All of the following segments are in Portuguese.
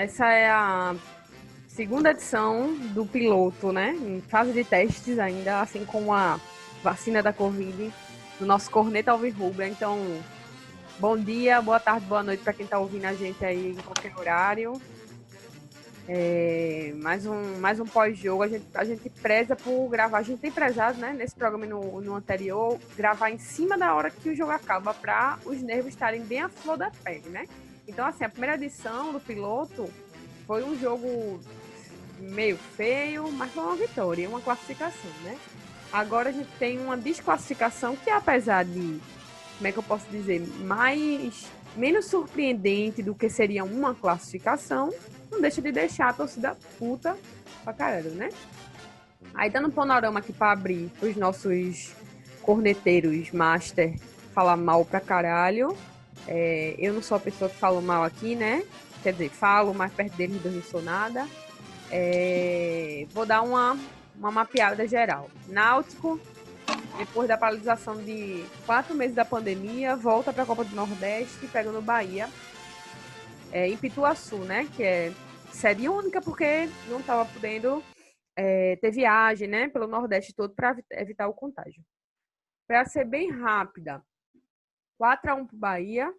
Essa é a segunda edição do piloto, né? Em fase de testes ainda, assim como a vacina da Covid, do nosso Corneta Alvirrubra. Então, bom dia, boa tarde, boa noite para quem está ouvindo a gente aí em qualquer horário. Mais um pós-jogo. A gente preza por gravar. A gente tem prezado, né, nesse programa e no anterior, gravar em cima da hora que o jogo acaba, para os nervos estarem bem à flor da pele, né? Então, assim, a primeira edição do piloto foi um jogo meio feio, mas foi uma vitória, uma classificação, né? Agora a gente tem uma desclassificação que, apesar de, como é que eu posso dizer, menos surpreendente do que seria uma classificação, não deixa de deixar a torcida puta pra caralho, né? Aí dando um panorama aqui pra abrir os nossos corneteiros master falar mal pra caralho. Eu não sou a pessoa que fala mal aqui, né? Quer dizer, falo, mas perto deles não sou nada. Vou dar uma mapeada geral. Náutico, depois da paralisação de 4 meses da pandemia, volta para a Copa do Nordeste, pegando o Bahia, em Pituaçu, né? Que é sede única porque não estava podendo ter viagem, né? Pelo Nordeste todo para evitar o contágio. Para ser bem rápida, 4-1 para o Bahia.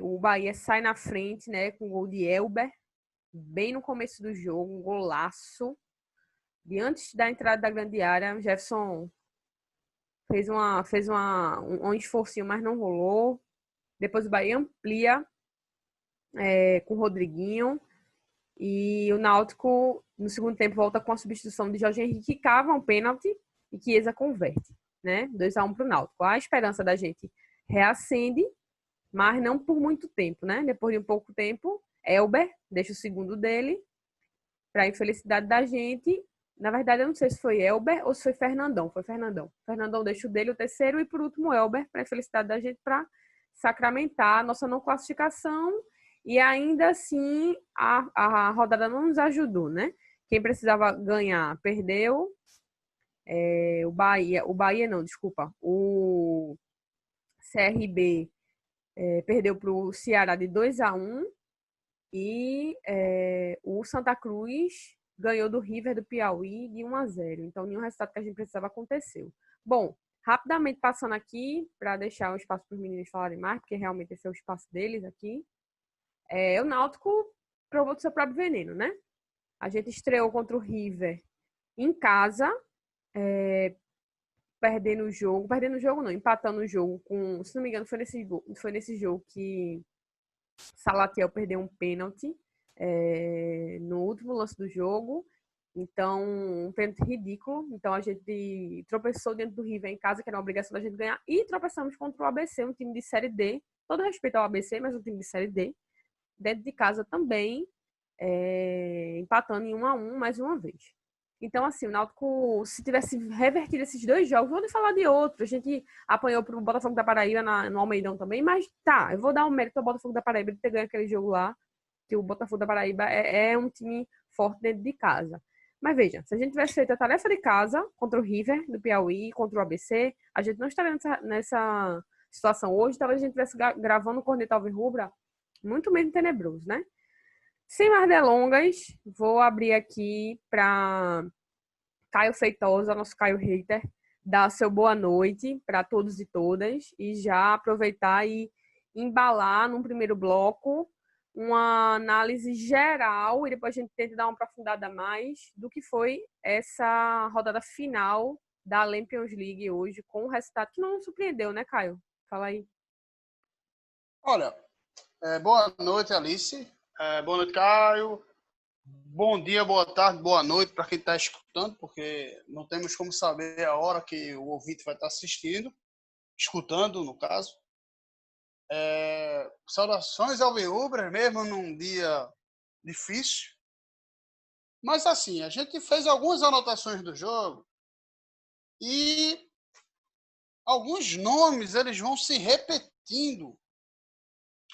O Bahia sai na frente, né? Com o gol de Elber, bem no começo do jogo, um golaço. E antes da entrada da grande área, Jefferson fez um esforcinho, mas não rolou. Depois o Bahia amplia com o Rodriguinho. E o Náutico, no segundo tempo, volta com a substituição de Jorge Henrique, que cava um pênalti e Chiesa converte, né? 2-1 para o Náutico. A esperança da gente reacende, mas não por muito tempo, né? Depois de um pouco tempo, Elber deixa o segundo dele, para a infelicidade da gente. Na verdade, eu não sei se foi Elber ou se foi Fernandão. Foi Fernandão. Fernandão deixa o dele, o terceiro, e por último, Elber, para a infelicidade da gente, para sacramentar a nossa não classificação. E ainda assim, a rodada não nos ajudou, né? Quem precisava ganhar, perdeu. O Bahia não, desculpa. O CRB perdeu para o Ceará de 2-1. E o Santa Cruz ganhou do River do Piauí de 1-0. Então, nenhum resultado que a gente precisava aconteceu. Bom, rapidamente passando aqui, para deixar um espaço para os meninos falarem mais, porque realmente esse é o espaço deles aqui. O Náutico provou do seu próprio veneno, né? A gente estreou contra o River em casa, perdendo o jogo. Perdendo o jogo não, empatando o jogo com... Se não me engano, foi nesse jogo que Salatiel perdeu um pênalti no último lance do jogo. Então, um pênalti ridículo. Então, a gente tropeçou dentro do River em casa, que era uma obrigação da gente ganhar. E tropeçamos contra o ABC, um time de Série D. Todo respeito ao ABC, mas um time de Série D. Dentro de casa também, empatando em 1-1 mais uma vez. Então, assim, o Náutico, se tivesse revertido esses dois jogos, vou nem falar de outro. A gente apanhou pro Botafogo da Paraíba no Almeidão também, mas tá, eu vou dar um mérito ao Botafogo da Paraíba de ter ganho aquele jogo lá, que o Botafogo da Paraíba é um time forte dentro de casa. Mas veja, se a gente tivesse feito a tarefa de casa contra o River do Piauí, contra o ABC, a gente não estaria nessa situação hoje. Talvez a gente estivesse gravando o Corneta Alvirrubra muito menos tenebroso, né? Sem mais delongas, vou abrir aqui para Caio Feitosa, nosso Caio Hater, dar seu boa noite para todos e todas e já aproveitar e embalar num primeiro bloco uma análise geral e depois a gente tenta dar uma aprofundada mais do que foi essa rodada final da Champions League hoje, com um resultado que não nos surpreendeu, né, Caio? Fala aí. Olha, boa noite, Alice. Boa noite, Caio. Bom dia, boa tarde, boa noite para quem está escutando, porque não temos como saber a hora que o ouvinte vai estar assistindo, escutando, no caso. Saudações alvirrubras, mesmo num dia difícil. Mas, assim, a gente fez algumas anotações do jogo e alguns nomes eles vão se repetindo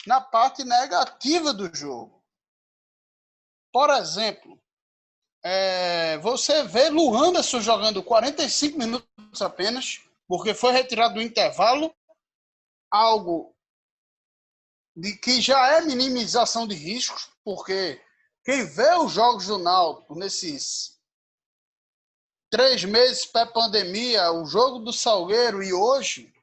na parte negativa do jogo. Por exemplo, você vê Luanderson jogando 45 minutos apenas, porque foi retirado do intervalo, algo de que já é minimização de riscos, porque quem vê os jogos do Náutico nesses 3 meses pré-pandemia, o jogo do Salgueiro e hoje,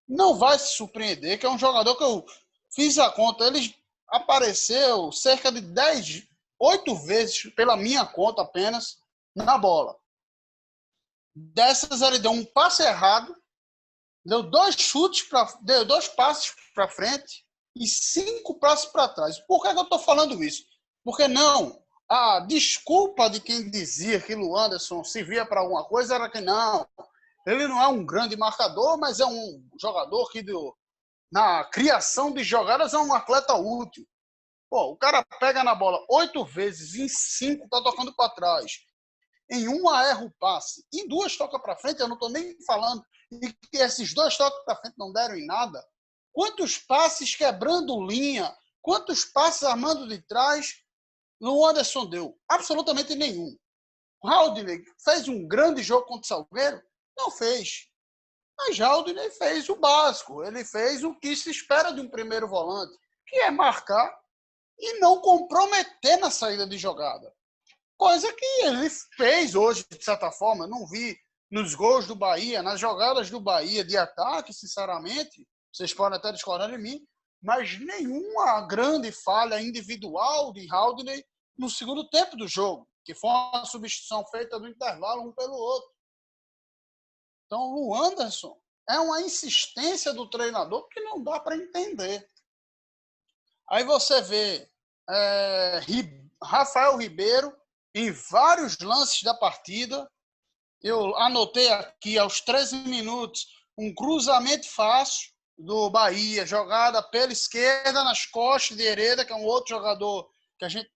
não vai se surpreender, que é um jogador que eu fiz a conta, ele apareceu cerca de 8 vezes, pela minha conta apenas, na bola. Dessas, ele deu um passe errado, deu 2 passes para frente e 5 passes para trás. Por que eu estou falando isso? Porque não, a desculpa de quem dizia que o Anderson servia para alguma coisa era que não, ele não é um grande marcador, mas é um jogador que na criação de jogadas é um atleta útil. Pô, o cara pega na bola 8 vezes, em 5 está tocando para trás. Em uma erra o passe, em 2 toca para frente, eu não estou nem falando e que esses 2 toques para frente não deram em nada. Quantos passes quebrando linha, quantos passes armando de trás o Anderson deu? Absolutamente nenhum. O Haldney fez um grande jogo contra o Salgueiro? Não fez. Mas Haldney fez o básico. Ele fez o que se espera de um primeiro volante, que é marcar e não comprometer na saída de jogada. Coisa que ele fez hoje, de certa forma. Eu não vi nos gols do Bahia, nas jogadas do Bahia de ataque, sinceramente, vocês podem até discordar de mim, mas nenhuma grande falha individual de Haldney no segundo tempo do jogo, que foi uma substituição feita no intervalo um pelo outro. Então, o Anderson é uma insistência do treinador que não dá para entender. Aí você vê Rafael Ribeiro em vários lances da partida. Eu anotei aqui aos 13 minutos um cruzamento fácil do Bahia, jogada pela esquerda nas costas de Hereda, que é um outro jogador que a gente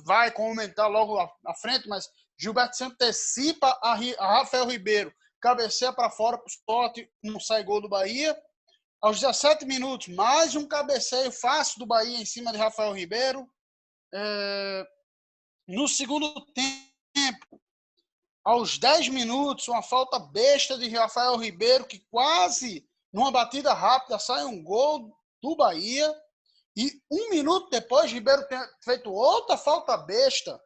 vai comentar logo à frente, mas Gilberto se antecipa a Rafael Ribeiro, cabeceia para fora para o sorte, não sai gol do Bahia. Aos 17 minutos, mais um cabeceio fácil do Bahia em cima de Rafael Ribeiro. No segundo tempo, aos 10 minutos, uma falta besta de Rafael Ribeiro, que quase, numa batida rápida, sai um gol do Bahia. E 1 minuto depois, Ribeiro tem feito outra falta besta,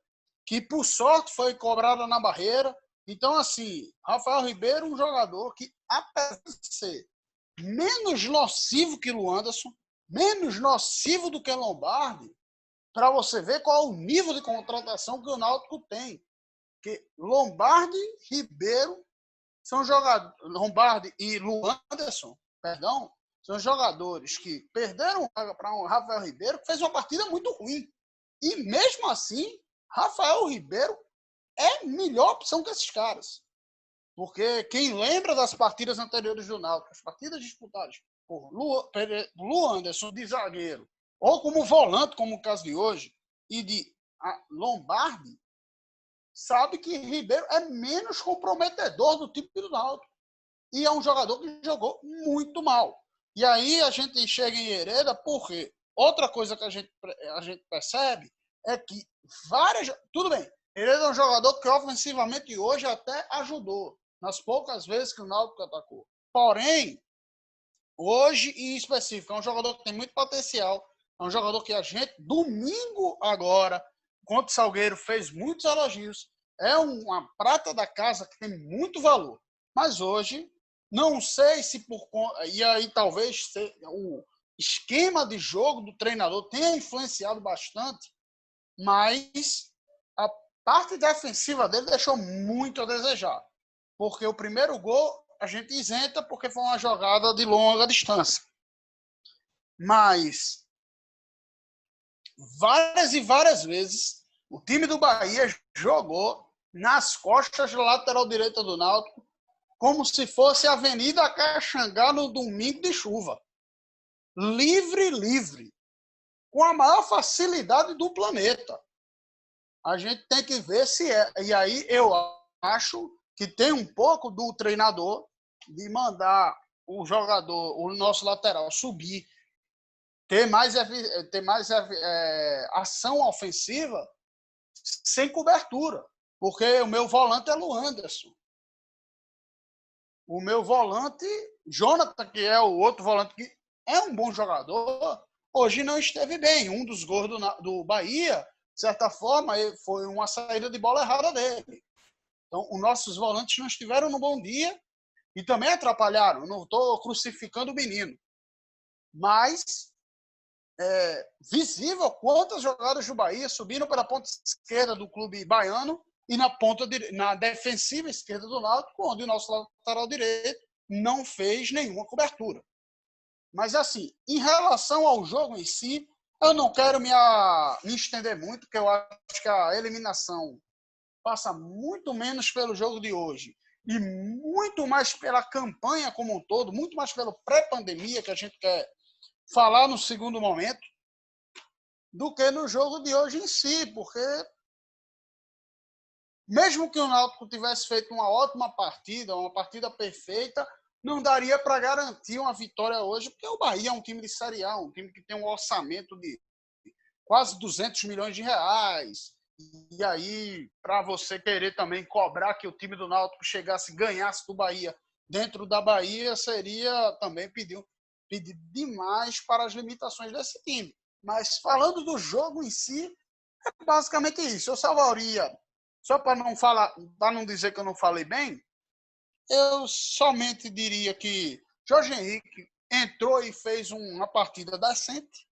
que por sorte foi cobrada na barreira. Então, assim, Rafael Ribeiro, um jogador que, apesar de ser menos nocivo que o Anderson, menos nocivo do que Lombardi, para você ver qual é o nível de contratação que o Náutico tem. Que Lombardi, Ribeiro são jogadores, Lombardi e Anderson, perdão, são jogadores que perderam para um Rafael Ribeiro, que fez uma partida muito ruim. E mesmo assim, Rafael Ribeiro é melhor opção que esses caras. Porque quem lembra das partidas anteriores do Náutico, as partidas disputadas por Lu Anderson de zagueiro, ou como volante, como o caso de hoje, e de Lombardi, sabe que Ribeiro é menos comprometedor do tipo do Náutico. E é um jogador que jogou muito mal. E aí a gente chega em Hereda, porque outra coisa que a gente percebe é que tudo bem, Hereda é um jogador que ofensivamente hoje até ajudou, nas poucas vezes que o Náutico atacou. Porém, hoje em específico, é um jogador que tem muito potencial, é um jogador que a gente, domingo agora, contra o Salgueiro, fez muitos elogios. É uma prata da casa que tem muito valor. Mas hoje, não sei se por conta... E aí talvez o esquema de jogo do treinador tenha influenciado bastante, mas a parte defensiva dele deixou muito a desejar. Porque o primeiro gol a gente isenta porque foi uma jogada de longa distância. Mas várias e várias vezes o time do Bahia jogou nas costas da lateral direita do Náutico como se fosse a Avenida Caxangá no domingo de chuva. Livre, com a maior facilidade do planeta. A gente tem que ver se é. E aí eu acho que tem um pouco do treinador de mandar o jogador, o nosso lateral, subir, ter mais ação ofensiva sem cobertura. Porque o meu volante é o Anderson. O meu volante, Jonathan, que é o outro volante que é um bom jogador, hoje não esteve bem. Um dos gols do Bahia, de certa forma, foi uma saída de bola errada dele. Então, os nossos volantes não estiveram no bom dia e também atrapalharam. Não estou crucificando o menino. Mas visível quantas jogadas do Bahia subiram pela ponta esquerda do clube baiano e na defensiva esquerda do Náutico, onde o nosso lateral direito não fez nenhuma cobertura. Mas, assim, em relação ao jogo em si, eu não quero me estender muito, porque eu acho que a eliminação passa muito menos pelo jogo de hoje e muito mais pela campanha como um todo, muito mais pelo pré-pandemia que a gente quer falar no segundo momento, do que no jogo de hoje em si, porque mesmo que o Náutico tivesse feito uma ótima partida, uma partida perfeita, não daria para garantir uma vitória hoje, porque o Bahia é um time de Série A, um time que tem um orçamento de quase 200 milhões de reais. E aí, para você querer também cobrar que o time do Náutico chegasse e ganhasse do Bahia dentro da Bahia, seria também pedir demais para as limitações desse time. Mas falando do jogo em si, é basicamente isso. Eu salvaria, só para não dizer que eu não falei bem, eu somente diria que Jorge Henrique entrou e fez uma partida decente.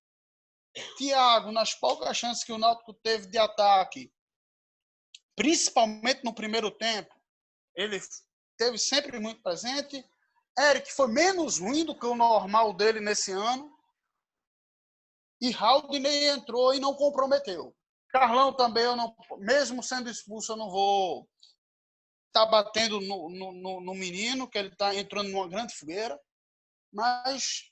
Thiago, nas poucas chances que o Náutico teve de ataque, principalmente no primeiro tempo, ele teve sempre muito presente. Eric foi menos ruim do que o normal dele nesse ano. E Haldney entrou e não comprometeu. Carlão também, mesmo sendo expulso, eu não vou estar batendo no menino, que ele está entrando numa grande fogueira. Mas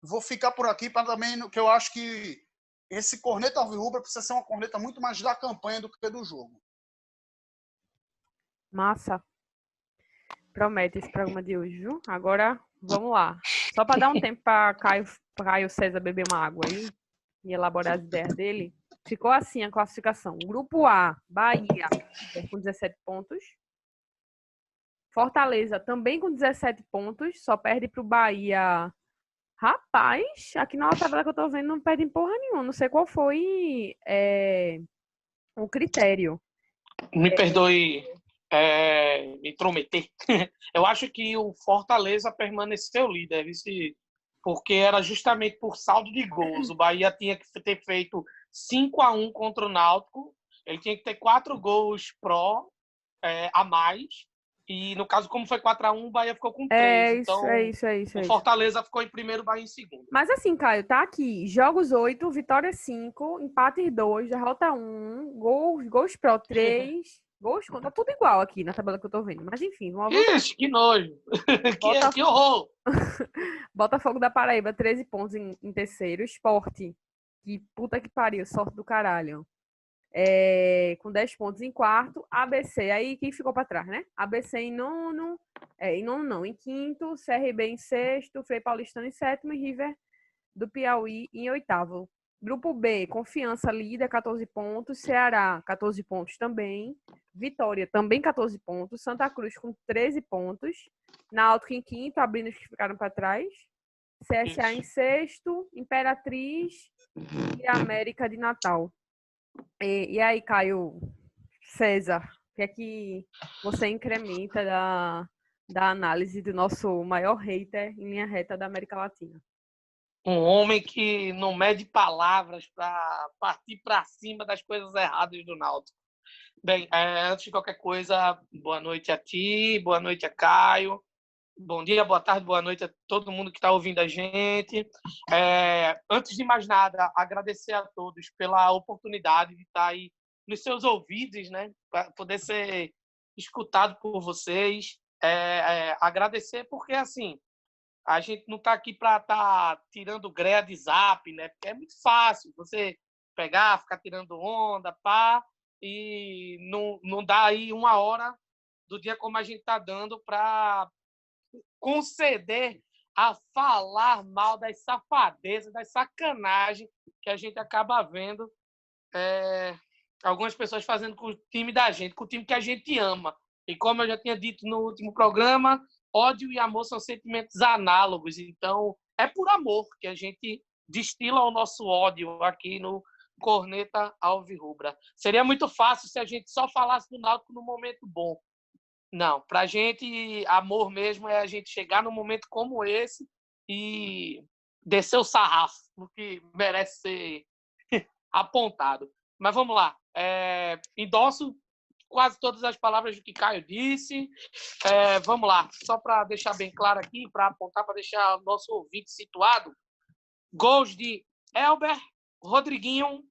vou ficar por aqui para também, que eu acho que esse corneta alvirrubra precisa ser uma corneta muito mais da campanha do que do jogo. Massa. Promete esse programa de hoje, viu? Agora, vamos lá. Só para dar um tempo para Caio César beber uma água aí e elaborar as ideias dele. Ficou assim a classificação. Grupo A, Bahia, com 17 pontos. Fortaleza, também com 17 pontos. Só perde para o Bahia. Rapaz, aqui na tabela que eu tô vendo não perde em porra nenhuma. Não sei qual foi o critério. Me perdoe me intrometer. Eu acho que o Fortaleza permaneceu líder, porque era justamente por saldo de gols. O Bahia tinha que ter feito 5-1 contra o Náutico, ele tinha que ter 4 gols a mais, e no caso, como foi 4-1, o Bahia ficou com 3. Então, É isso. o Fortaleza ficou em primeiro, o Bahia em segundo. Mas assim, Caio, tá aqui. Jogos 8, vitória 5, empate 2, derrota 1, gols pro 3, gols contra, tudo igual aqui na tabela que eu tô vendo. Mas enfim, vamos avançar. Ixi, que nojo. Que horror. Botafogo da Paraíba, 13 pontos em terceiro. Sport, que puta que pariu, sorte do caralho. Com 10 pontos em quarto. ABC, aí quem ficou para trás, né? ABC em nono, em quinto. CRB em sexto. Frei Paulistano em sétimo. E River do Piauí em oitavo. Grupo B, Confiança líder, 14 pontos. Ceará, 14 pontos também. Vitória, também 14 pontos. Santa Cruz com 13 pontos. Náutico em quinto, abrindo os que ficaram para trás. CSA em sexto. Imperatriz e América de Natal. E aí, Caio César, o que é que você incrementa da análise do nosso maior hater em linha reta da América Latina? Um homem que não mede palavras para partir para cima das coisas erradas do Náutico. Bem, antes de qualquer coisa, boa noite a ti, boa noite a Caio, bom dia, boa tarde, boa noite a todo mundo que está ouvindo a gente. Antes de mais nada, agradecer a todos pela oportunidade de estar aí nos seus ouvidos, né, para poder ser escutado por vocês. Agradecer porque, assim, a gente não está aqui para estar tirando greia de zap, né? Porque é muito fácil você pegar, ficar tirando onda, e não dá aí uma hora do dia como a gente está dando para conceder a falar mal das safadezas, das sacanagens que a gente acaba vendo algumas pessoas fazendo com o time da gente, com o time que a gente ama. E como eu já tinha dito no último programa, ódio e amor são sentimentos análogos. Então, é por amor que a gente destila o nosso ódio aqui no Corneta Alvirrubra. Seria muito fácil se a gente só falasse do Náutico no momento bom. Não, pra gente, amor mesmo é a gente chegar num momento como esse e descer o sarrafo, no que merece ser apontado. Mas vamos lá. Endosso quase todas as palavras do que Caio disse. Vamos lá, só para deixar bem claro aqui, para apontar, para deixar o nosso ouvinte situado. Gols de Elber, Rodriguinho,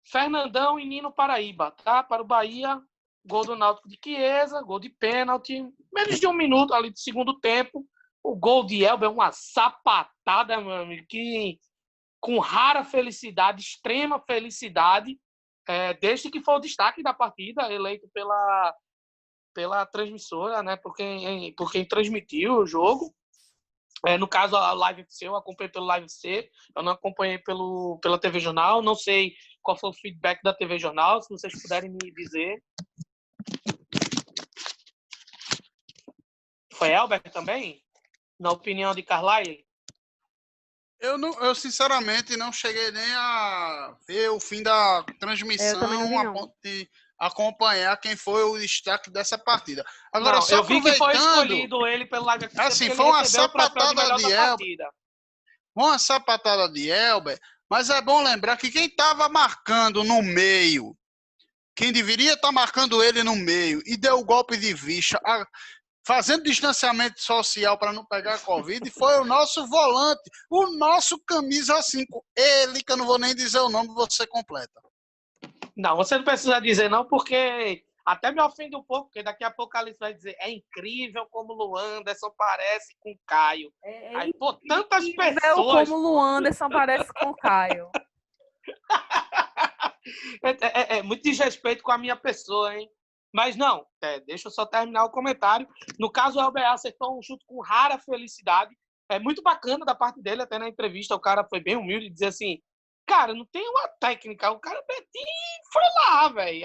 Fernandão e Nino Paraíba, tá? Para o Bahia, gol do Náutico de Chiesa, gol de pênalti, menos de 1 minuto ali do segundo tempo. O gol de Elber é uma sapatada, meu amigo, que com rara felicidade, extrema felicidade, desde que foi o destaque da partida, eleito pela transmissora, né, por quem transmitiu o jogo. No caso, a Live FC, eu acompanhei pelo Live FC, eu não acompanhei pela TV Jornal, não sei qual foi o feedback da TV Jornal, se vocês puderem me dizer. Foi Elber também? Na opinião de Carlyle? Eu sinceramente não cheguei nem a ver o fim da transmissão a ponto de acompanhar quem foi o destaque dessa partida. Agora, não, eu vi que foi escolhido ele pelo Live FC, assim, foi uma sapatada de Elber. Uma sapatada de Elber, mas é bom lembrar que quem estava marcando no meio, quem deveria estar marcando ele no meio e deu o golpe de vista, fazendo distanciamento social para não pegar a Covid, foi o nosso volante, o nosso camisa 5. Ele, que eu não vou nem dizer o nome, você completa. Não, você não precisa dizer não, porque até me ofende um pouco, porque daqui a pouco a Alice vai dizer é incrível como o Luanderson parece com o Caio. Aí, pô, tantas pessoas... como o Luanderson parece com o Caio. É muito desrespeito com a minha pessoa, hein? Mas não, deixa eu só terminar o comentário. No caso, o Elber acertou um chute com rara felicidade. É muito bacana da parte dele, até na entrevista o cara foi bem humilde e dizer assim, cara, não tem uma técnica, o cara foi lá, velho.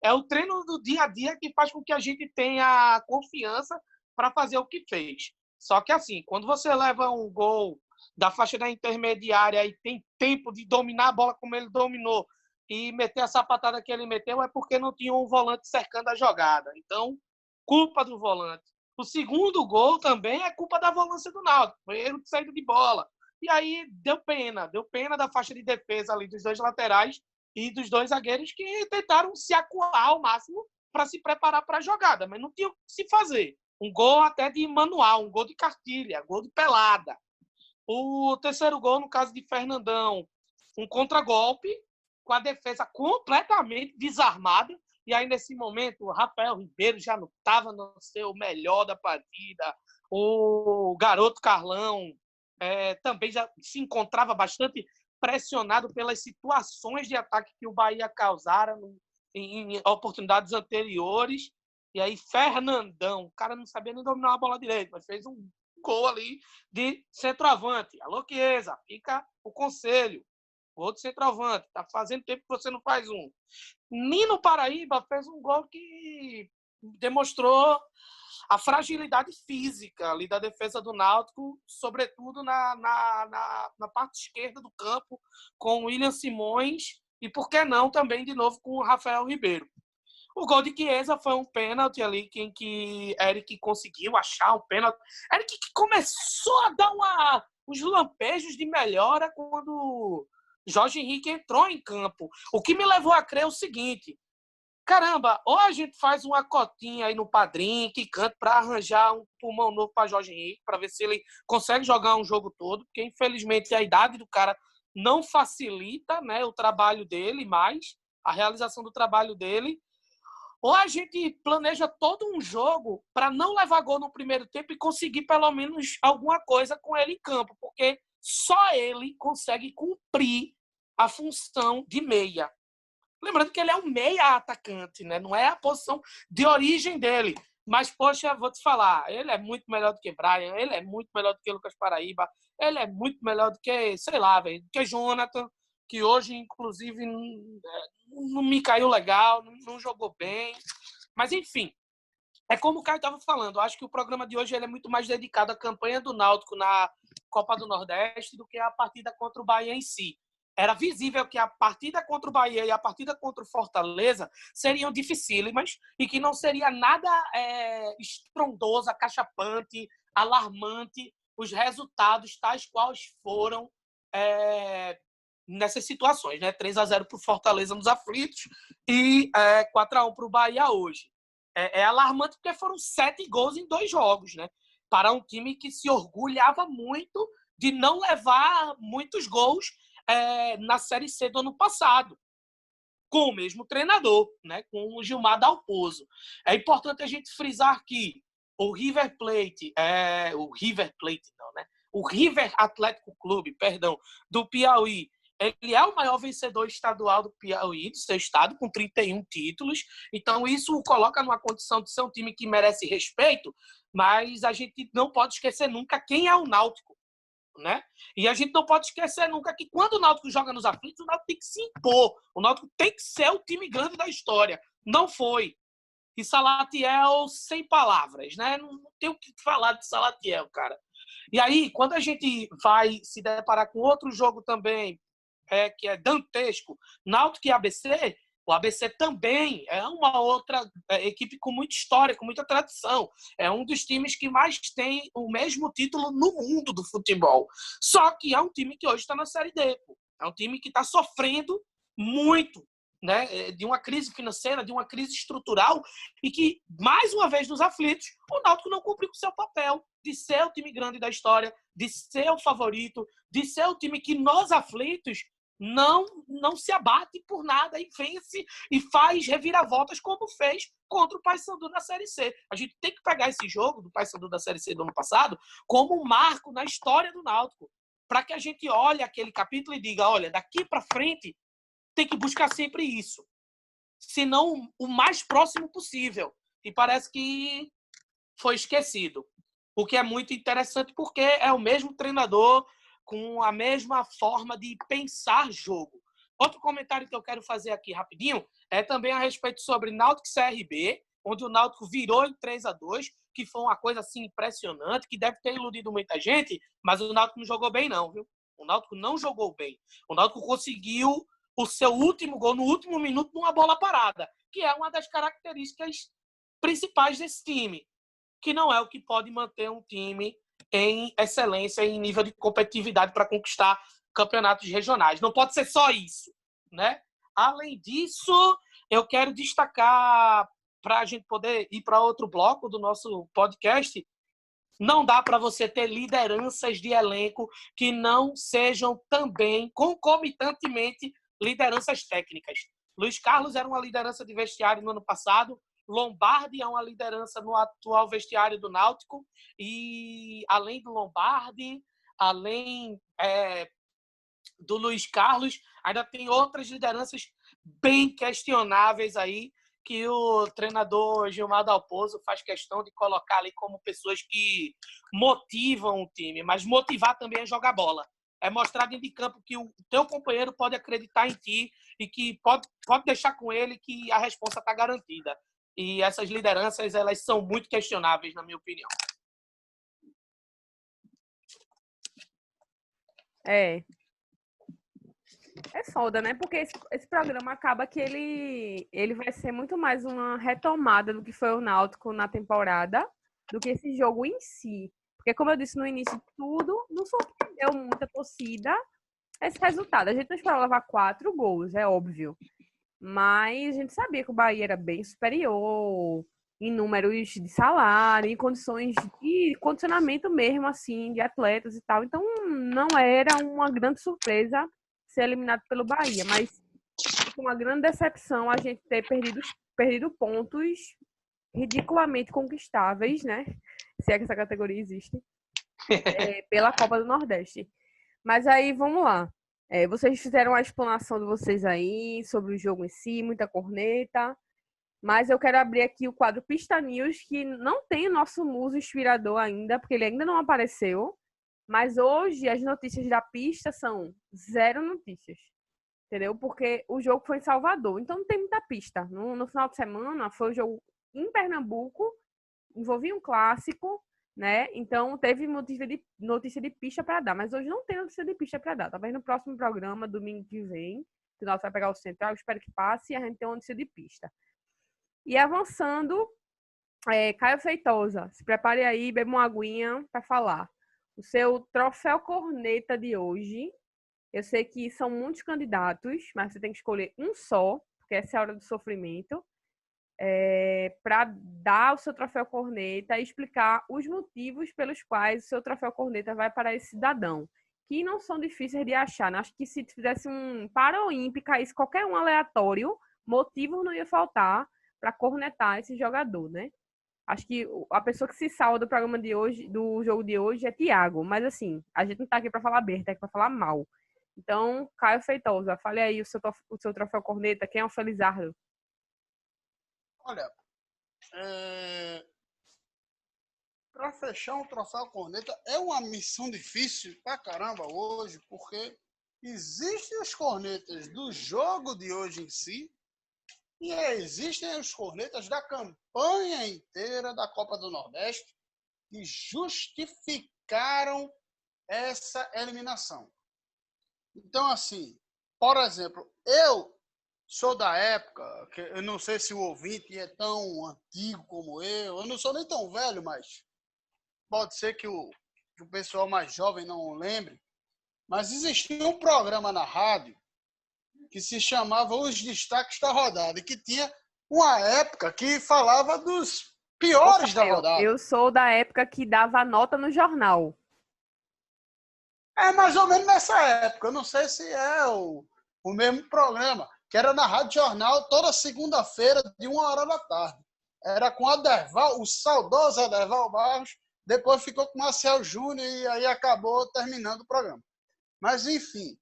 É o treino do dia a dia que faz com que a gente tenha confiança para fazer o que fez. Só que assim, quando você leva um gol da faixa da intermediária e tem tempo de dominar a bola como ele dominou, e meter a sapatada que ele meteu é porque não tinha um volante cercando a jogada. Então, culpa do volante. O segundo gol também é culpa da volância do Náutico. Foi erro de saída de bola. E aí deu pena da faixa de defesa ali dos dois laterais e dos dois zagueiros que tentaram se acuar ao máximo para se preparar para a jogada, mas não tinha o que se fazer. Um gol até de manual, um gol de cartilha, gol de pelada. O terceiro gol, no caso de Fernandão, um contragolpe, com a defesa completamente desarmada, e aí nesse momento o Rafael Ribeiro já não estava no seu melhor da partida, o garoto Carlão também já se encontrava bastante pressionado pelas situações de ataque que o Bahia causara em oportunidades anteriores, e aí Fernandão, o cara não sabia nem dominar a bola direito, mas fez um gol ali de centroavante. Alô, Chiesa, fica o conselho. Outro centroavante, tá fazendo tempo que você não faz um. Nino Paraíba fez um gol que demonstrou a fragilidade física ali da defesa do Náutico, sobretudo na parte esquerda do campo, com o William Simões e, por que não, também de novo com o Rafael Ribeiro. O gol de Chiesa foi um pênalti ali, em que Eric conseguiu achar um pênalti. Eric que começou a dar uns lampejos de melhora quando Jorge Henrique entrou em campo. O que me levou a crer é o seguinte: caramba, ou a gente faz uma cotinha aí no Padrim, que canta para arranjar um pulmão novo para Jorge Henrique, para ver se ele consegue jogar um jogo todo, porque infelizmente a idade do cara não facilita, né, o trabalho dele mais, a realização do trabalho dele. Ou a gente planeja todo um jogo para não levar gol no primeiro tempo e conseguir pelo menos alguma coisa com ele em campo, porque só ele consegue cumprir a função de meia. Lembrando que ele é um meia atacante, né? Não é a posição de origem dele. Mas, poxa, vou te falar, ele é muito melhor do que Brian, ele é muito melhor do que Lucas Paraíba, ele é muito melhor do que, sei lá, velho, do que Jonathan, que hoje, inclusive, não me caiu legal, não jogou bem. Mas, enfim, é como o Caio estava falando, eu acho que o programa de hoje ele é muito mais dedicado à campanha do Náutico Copa do Nordeste do que a partida contra o Bahia em si. Era visível que a partida contra o Bahia e a partida contra o Fortaleza seriam dificílimas e que não seria nada estrondoso, acachapante, alarmante os resultados tais quais foram nessas situações, né? 3-0 para o Fortaleza nos aflitos e 4-1 para o Bahia hoje. É alarmante porque foram 7 gols em 2 jogos, né? Para um time que se orgulhava muito de não levar muitos gols na Série C do ano passado, com o mesmo treinador, né? Com o Gilmar Dalpozo. É importante a gente frisar que o River Plate, o River Atlético Clube, do Piauí, ele é o maior vencedor estadual do Piauí, do seu estado, com 31 títulos. Então, isso o coloca numa condição de ser um time que merece respeito, mas a gente não pode esquecer nunca quem é o Náutico, né? E a gente não pode esquecer nunca que quando o Náutico joga nos aflitos, o Náutico tem que se impor. O Náutico tem que ser o time grande da história. Não foi. E Salatiel, sem palavras, né? Não tem o que falar de Salatiel, cara. E aí, quando a gente vai se deparar com outro jogo também, que é dantesco, Náutico e ABC, o ABC também é uma outra equipe com muita história, com muita tradição. É um dos times que mais tem o mesmo título no mundo do futebol. Só que é um time que hoje está na Série D. Pô. É um time que está sofrendo muito, né, de uma crise financeira, de uma crise estrutural, e que, mais uma vez nos aflitos, o Náutico não cumpriu com o seu papel de ser o time grande da história, de ser o favorito, de ser o time que nos aflitos não se abate por nada e vence e faz reviravoltas como fez contra o Paysandu na Série C. A gente tem que pegar esse jogo do Paysandu da Série C do ano passado como um marco na história do Náutico, para que a gente olhe aquele capítulo e diga, olha, daqui para frente tem que buscar sempre isso, se não o mais próximo possível. E parece que foi esquecido, o que é muito interessante porque é o mesmo treinador com a mesma forma de pensar jogo. Outro comentário que eu quero fazer aqui rapidinho é também a respeito sobre Náutico e CRB, onde o Náutico virou em 3-2, que foi uma coisa assim impressionante, que deve ter iludido muita gente, mas o Náutico não jogou bem não, viu? O Náutico não jogou bem. O Náutico conseguiu o seu último gol no último minuto numa bola parada, que é uma das características principais desse time, que não é o que pode manter um time em excelência, em nível de competitividade para conquistar campeonatos regionais. Não pode ser só isso, né? Além disso, eu quero destacar, para a gente poder ir para outro bloco do nosso podcast, não dá para você ter lideranças de elenco que não sejam também, concomitantemente, lideranças técnicas. Luiz Carlos era uma liderança de vestiário no ano passado, Lombardi é uma liderança no atual vestiário do Náutico, e além do Lombardi, além do Luiz Carlos, ainda tem outras lideranças bem questionáveis aí, que o treinador Gilmar Dalpozo faz questão de colocar ali como pessoas que motivam o time, mas motivar também é jogar bola. É mostrar dentro de campo que o teu companheiro pode acreditar em ti e que pode deixar com ele que a resposta está garantida. E essas lideranças, elas são muito questionáveis, na minha opinião. É foda, né? Porque esse programa acaba que ele vai ser muito mais uma retomada do que foi o Náutico na temporada do que esse jogo em si. Porque, como eu disse no início de tudo, não surpreendeu muita torcida esse resultado. A gente não esperava levar 4 gols, é óbvio. Mas a gente sabia que o Bahia era bem superior em números de salário, em condições de condicionamento mesmo, assim, de atletas e tal. Então, não era uma grande surpresa ser eliminado pelo Bahia, mas foi uma grande decepção a gente ter perdido pontos ridiculamente conquistáveis, né? Se é que essa categoria existe, pela Copa do Nordeste. Mas aí, vamos lá. Vocês fizeram a explanação de vocês aí sobre o jogo em si, muita corneta. Mas eu quero abrir aqui o quadro Pista News, que não tem o nosso muso inspirador ainda, porque ele ainda não apareceu. Mas hoje as notícias da pista são 0 notícias. Entendeu? Porque o jogo foi em Salvador, então não tem muita pista. No final de semana foi um jogo em Pernambuco, envolvia um clássico, né? Então, teve notícia de pista para dar, mas hoje não tem notícia de pista para dar. Talvez no próximo programa, domingo que vem, que nós vai pegar o Central, espero que passe e a gente tenha uma notícia de pista. E avançando, Caio Feitosa, se prepare aí, beba uma aguinha para falar. O seu troféu corneta de hoje, eu sei que são muitos candidatos, mas você tem que escolher um só, porque essa é a hora do sofrimento, para dar o seu troféu corneta e explicar os motivos pelos quais o seu troféu corneta vai para esse cidadão, que não são difíceis de achar, né? Acho que se fizesse um Paraímpe, caísse qualquer um aleatório, motivo não ia faltar para cornetar esse jogador, né? Acho que a pessoa que se salva do programa de hoje, do jogo de hoje, é Thiago. Mas assim, a gente não tá aqui para falar bem, tá aqui para falar mal. Então, Caio Feitosa, fale aí o seu troféu corneta, quem é o Felizardo? Olha, para fechar um troféu corneta é uma missão difícil pra caramba hoje, porque existem os cornetas do jogo de hoje em si e existem os cornetas da campanha inteira da Copa do Nordeste que justificaram essa eliminação. Então, assim, por exemplo, eu sou da época, que eu não sei se o ouvinte é tão antigo como eu não sou nem tão velho, mas pode ser que o pessoal mais jovem não lembre, mas existia um programa na rádio que se chamava Os Destaques da Rodada, e que tinha uma época que falava dos piores da rodada. Eu sou da época que dava nota no jornal. É mais ou menos nessa época, eu não sei se é o mesmo programa, que era na Rádio Jornal toda segunda-feira, de 1h da tarde. Era com Aderval, o saudoso Aderval Barros, depois ficou com Marcel Júnior e aí acabou terminando o programa. Mas, enfim,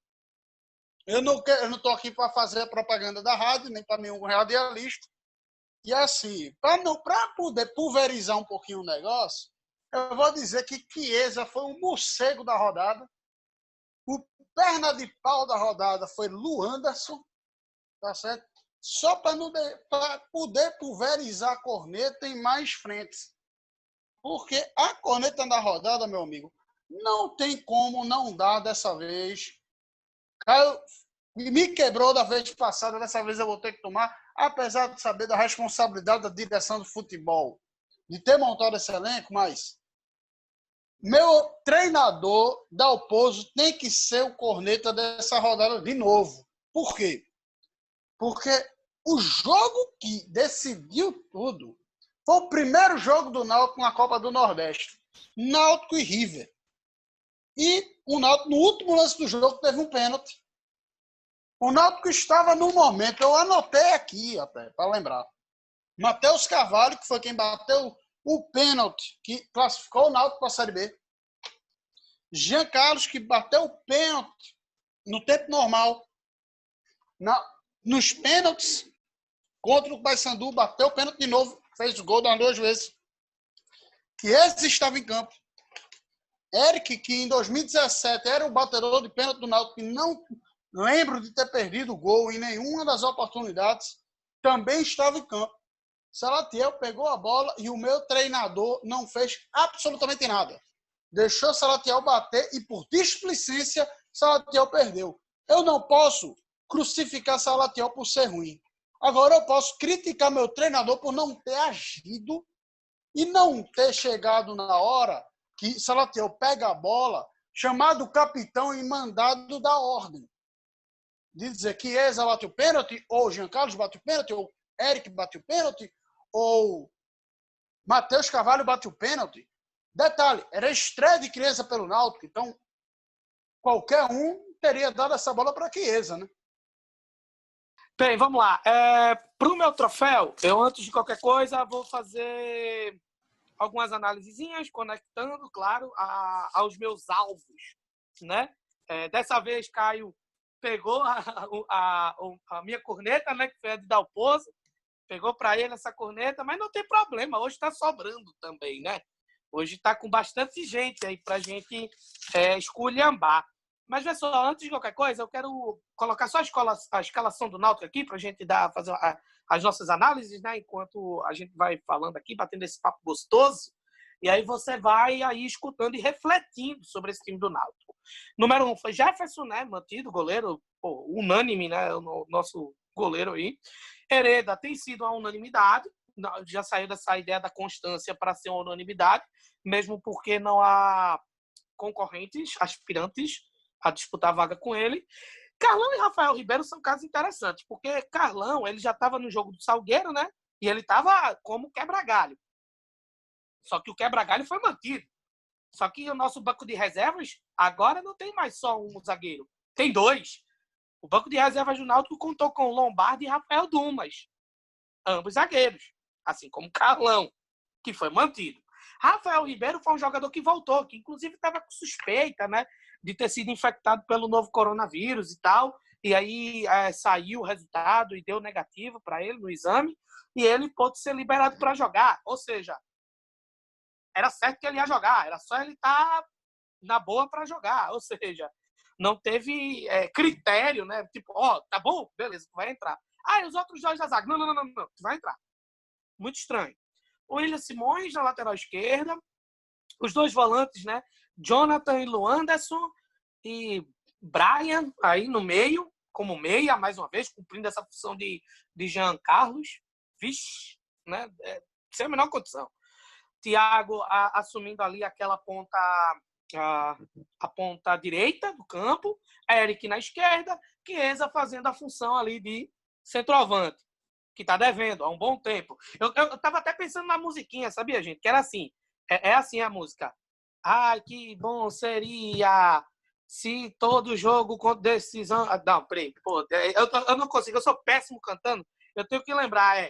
eu não estou aqui para fazer a propaganda da rádio, nem para nenhum radialista. E assim, para poder pulverizar um pouquinho o negócio, eu vou dizer que Chiesa foi o morcego da rodada, o perna de pau da rodada foi Luanderson, tá certo? Só para poder pulverizar a corneta em mais frentes. Porque a corneta da rodada, meu amigo, não tem como não dar dessa vez. Caio me quebrou da vez passada, dessa vez eu vou ter que tomar, apesar de saber da responsabilidade da direção do futebol, de ter montado esse elenco, mas meu treinador Dalpozo tem que ser o corneta dessa rodada de novo. Por quê? Porque o jogo que decidiu tudo foi o primeiro jogo do Náutico na Copa do Nordeste. Náutico e River. E o Náutico, no último lance do jogo, teve um pênalti. O Náutico estava no momento, eu anotei aqui até, para lembrar. Matheus Carvalho, que foi quem bateu o pênalti, que classificou o Náutico para a Série B. Jean Carlos, que bateu o pênalti no tempo normal. Nos pênaltis, contra o Paysandu, bateu o pênalti de novo, fez o gol das 2 vezes. Que esse estava em campo. Eric, que em 2017 era o batedor de pênalti do Náutico, que não lembro de ter perdido o gol em nenhuma das oportunidades, também estava em campo. Salatiel pegou a bola e o meu treinador não fez absolutamente nada. Deixou Salatiel bater e, por displicência, Salatiel perdeu. Eu não posso crucificar Salatiel por ser ruim. Agora eu posso criticar meu treinador por não ter agido e não ter chegado na hora que Salatiel pega a bola, chamado o capitão e mandado dar ordem. De dizer que Chiesa bateu o pênalti, ou Jean Carlos bateu o pênalti, ou Eric bateu o pênalti, ou Matheus Carvalho bateu o pênalti. Detalhe, era estreia de Chiesa pelo Náutico, então qualquer um teria dado essa bola para Chiesa, né? Bem, vamos lá. Para o meu troféu, eu, antes de qualquer coisa, vou fazer algumas análisezinhas, conectando, claro, aos meus alvos, né? Dessa vez, Caio pegou a minha corneta, né, que foi a de Dalpozo, pegou para ele essa corneta, mas não tem problema, hoje está sobrando também, né? Hoje está com bastante gente aí para a gente esculhambar. Mas, pessoal, antes de qualquer coisa, eu quero colocar só a escalação do Náutico aqui para a gente fazer as nossas análises, né? Enquanto a gente vai falando aqui, batendo esse papo gostoso. E aí você vai aí escutando e refletindo sobre esse time do Náutico. Número 1 foi Jefferson, né? Mantido, goleiro, pô, unânime, né? O nosso goleiro aí. Hereda tem sido uma unanimidade. Já saiu dessa ideia da constância para ser uma unanimidade, mesmo porque não há concorrentes, aspirantes a disputar a vaga com ele. Carlão e Rafael Ribeiro são casos interessantes, porque Carlão ele já estava no jogo do Salgueiro, né? E ele estava como quebra-galho. Só que o quebra-galho foi mantido. Só que o nosso banco de reservas agora não tem mais só um zagueiro. Tem 2. O banco de reservas do Náutico contou com Lombardi e Rafael Dumas. Ambos zagueiros. Assim como Carlão, que foi mantido. Rafael Ribeiro foi um jogador que voltou, que inclusive estava com suspeita, né? De ter sido infectado pelo novo coronavírus e tal. E aí saiu o resultado e deu negativo para ele no exame. E ele pôde ser liberado para jogar. Ou seja, era certo que ele ia jogar, era só ele estar na boa para jogar. Ou seja, não teve critério, né? Tipo, tá bom, beleza, tu vai entrar. E os outros 2 da zaga. Não, tu vai entrar. Muito estranho. O William Simões na lateral esquerda, os 2 volantes, né? Jonathan e Luanderson, e Brian aí no meio, como meia, mais uma vez, cumprindo essa função de Jean Carlos. Vixe, né? Sem a menor condição. Thiago assumindo ali aquela ponta, a ponta direita do campo, Eric na esquerda, Chiesa fazendo a função ali de centroavante, que tá devendo há um bom tempo. Eu tava até pensando na musiquinha, sabia, gente? Que era assim, é assim a música. Ai, que bom seria se todo jogo com decisão... Não, peraí, pô, eu não consigo, eu sou péssimo cantando, eu tenho que lembrar,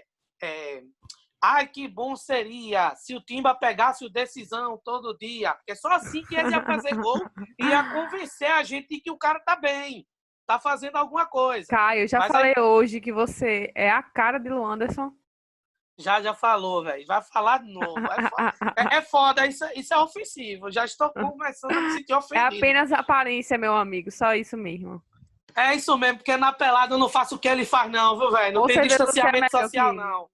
ai, que bom seria se o Timba pegasse o decisão todo dia. Porque só assim que ele ia fazer gol e ia convencer a gente de que o cara tá bem, tá fazendo alguma coisa. Caio, eu já Mas falei hoje que você é a cara de Luanderson. Já falou, velho. Vai falar de novo. É foda, isso é ofensivo. Já estou começando a me sentir É ofendido. apenas aparência, meu amigo, só isso mesmo. É isso mesmo, porque na pelada eu não faço o que ele faz, não, viu, velho? Não Com tem certeza você é distanciamento melhor que social, ele. não.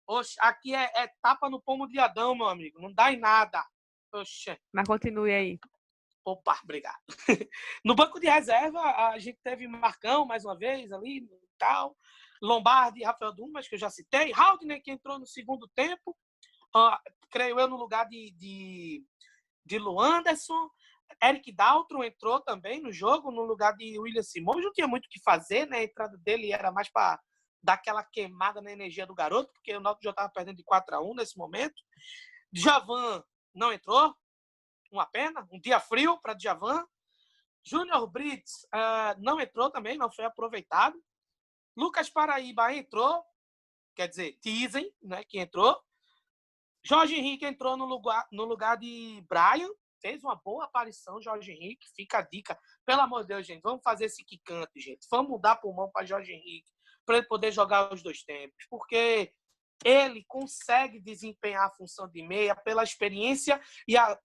Oxe, aqui é tapa no pomo de Adão, meu amigo. Não dá em nada. Oxe. Mas continue aí. Opa, obrigado. No banco de reserva, a gente teve Marcão, mais uma vez, ali e tal. Lombardi e Rafael Dumas, que eu já citei. Haldner, que entrou no segundo tempo. Creio eu, no lugar de Luanderson. Eric Daltron entrou também no jogo, no lugar de William Simões. Não tinha muito o que fazer, né? A entrada dele era mais para dar aquela queimada na energia do garoto, porque o Náutico já estava perdendo de 4-1 nesse momento. Djavan não entrou, uma pena, um dia frio para Djavan. Júnior Brits não entrou também, não foi aproveitado. Lucas Paraíba entrou, quer dizer, dizem, né, que entrou. Jorge Henrique entrou no lugar de Brian, fez uma boa aparição, Jorge Henrique, fica a dica. Pelo amor de Deus, gente, vamos fazer esse quicante, gente. Vamos dar pulmão para Jorge Henrique, para ele poder jogar os 2 tempos, porque ele consegue desempenhar a função de meia pela experiência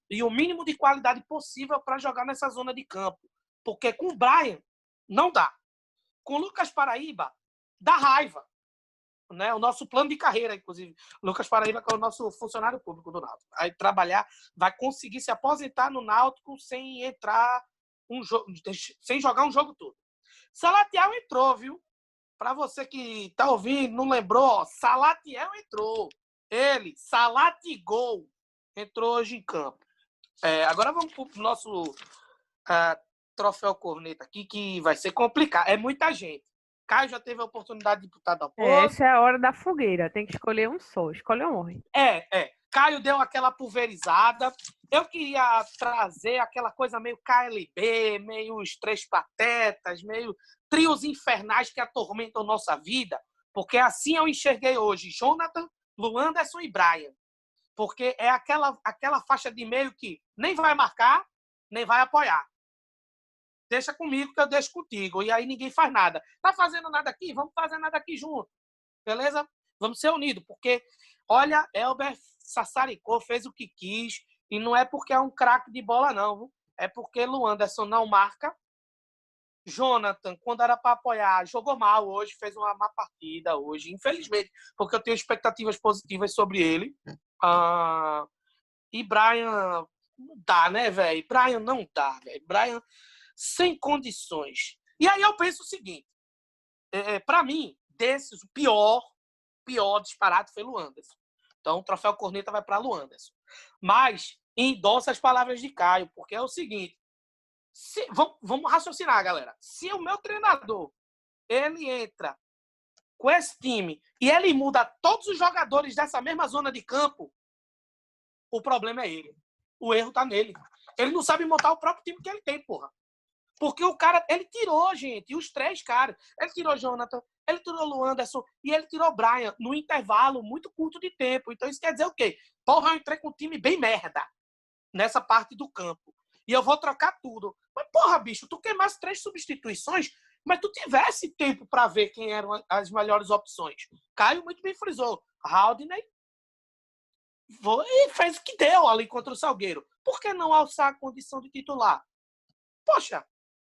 e o mínimo de qualidade possível para jogar nessa zona de campo. Porque com o Brian, não dá. Com o Lucas Paraíba, dá raiva. Né? O nosso plano de carreira, inclusive. Lucas Paraíba, que é o nosso funcionário público do Náutico. Vai trabalhar, vai conseguir se aposentar no Náutico sem entrar sem jogar um jogo todo. Salatiel entrou, viu? Para você que tá ouvindo, não lembrou, Salatiel entrou. Ele, Salatigol, entrou hoje em campo. Agora vamos pro nosso troféu corneta aqui, que vai ser complicado. É muita gente. Caio já teve a oportunidade de disputar da porra. Essa é a hora da fogueira. Tem que escolher um só. Escolhe ou morre. Caio deu aquela pulverizada. Eu queria trazer aquela coisa meio KLB, meio os Três Patetas, meio trios infernais que atormentam nossa vida. Porque assim eu enxerguei hoje Jonathan, Luanderson e Brian. Porque é aquela faixa de meio que nem vai marcar, nem vai apoiar. Deixa comigo que eu deixo contigo. E aí ninguém faz nada. Tá fazendo nada aqui? Vamos fazer nada aqui junto. Beleza? Vamos ser unidos. Porque, olha, Elber sassaricou, fez o que quis. E não é porque é um craque de bola, não. Viu? É porque Luanderson não marca. Jonathan, quando era para apoiar, jogou mal hoje. Fez uma má partida hoje. Infelizmente. Porque eu tenho expectativas positivas sobre ele. E Brian não dá, né, velho? Brian não dá, velho. Brian sem condições. E aí eu penso o seguinte, para mim, desses, o pior disparado foi Luanderson. Então, o troféu Corneta vai para Luanderson. Mas endossa as palavras de Caio, porque é o seguinte, vamos raciocinar, galera. Se o meu treinador, ele entra com esse time e ele muda todos os jogadores dessa mesma zona de campo, o problema é ele. O erro tá nele. Ele não sabe montar o próprio time que ele tem, porra. Porque o cara, ele tirou, gente, os 3 caras. Ele tirou Jonathan, ele tirou Luanderson e ele tirou Brian no intervalo muito curto de tempo. Então isso quer dizer o quê? Porra, eu entrei com um time bem merda nessa parte do campo. E eu vou trocar tudo. Mas, porra, bicho, tu queimasse 3 substituições, mas tu tivesse tempo para ver quem eram as melhores opções. Caio muito bem frisou. Haldney e fez o que deu ali contra o Salgueiro. Por que não alçar a condição de titular? Poxa,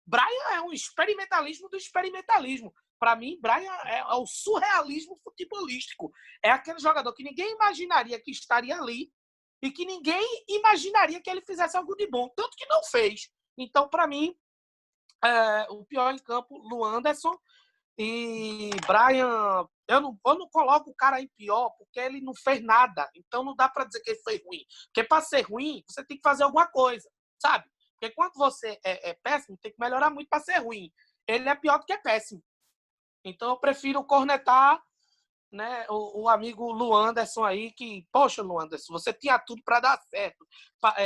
Brian é um experimentalismo do experimentalismo. Para mim, Brian é o surrealismo futebolístico. É aquele jogador que ninguém imaginaria que estaria ali e que ninguém imaginaria que ele fizesse algo de bom. Tanto que não fez. Então, para mim, o pior em campo, Luanderson. E Brian, eu não coloco o cara em pior porque ele não fez nada. Então não dá para dizer que ele foi ruim. Porque para ser ruim, você tem que fazer alguma coisa, sabe? Porque quando você é péssimo, tem que melhorar muito para ser ruim. Ele é pior do que é péssimo. Então eu prefiro cornetar, né, o amigo Luanderson aí, que, poxa, Luanderson, você tinha tudo para dar certo.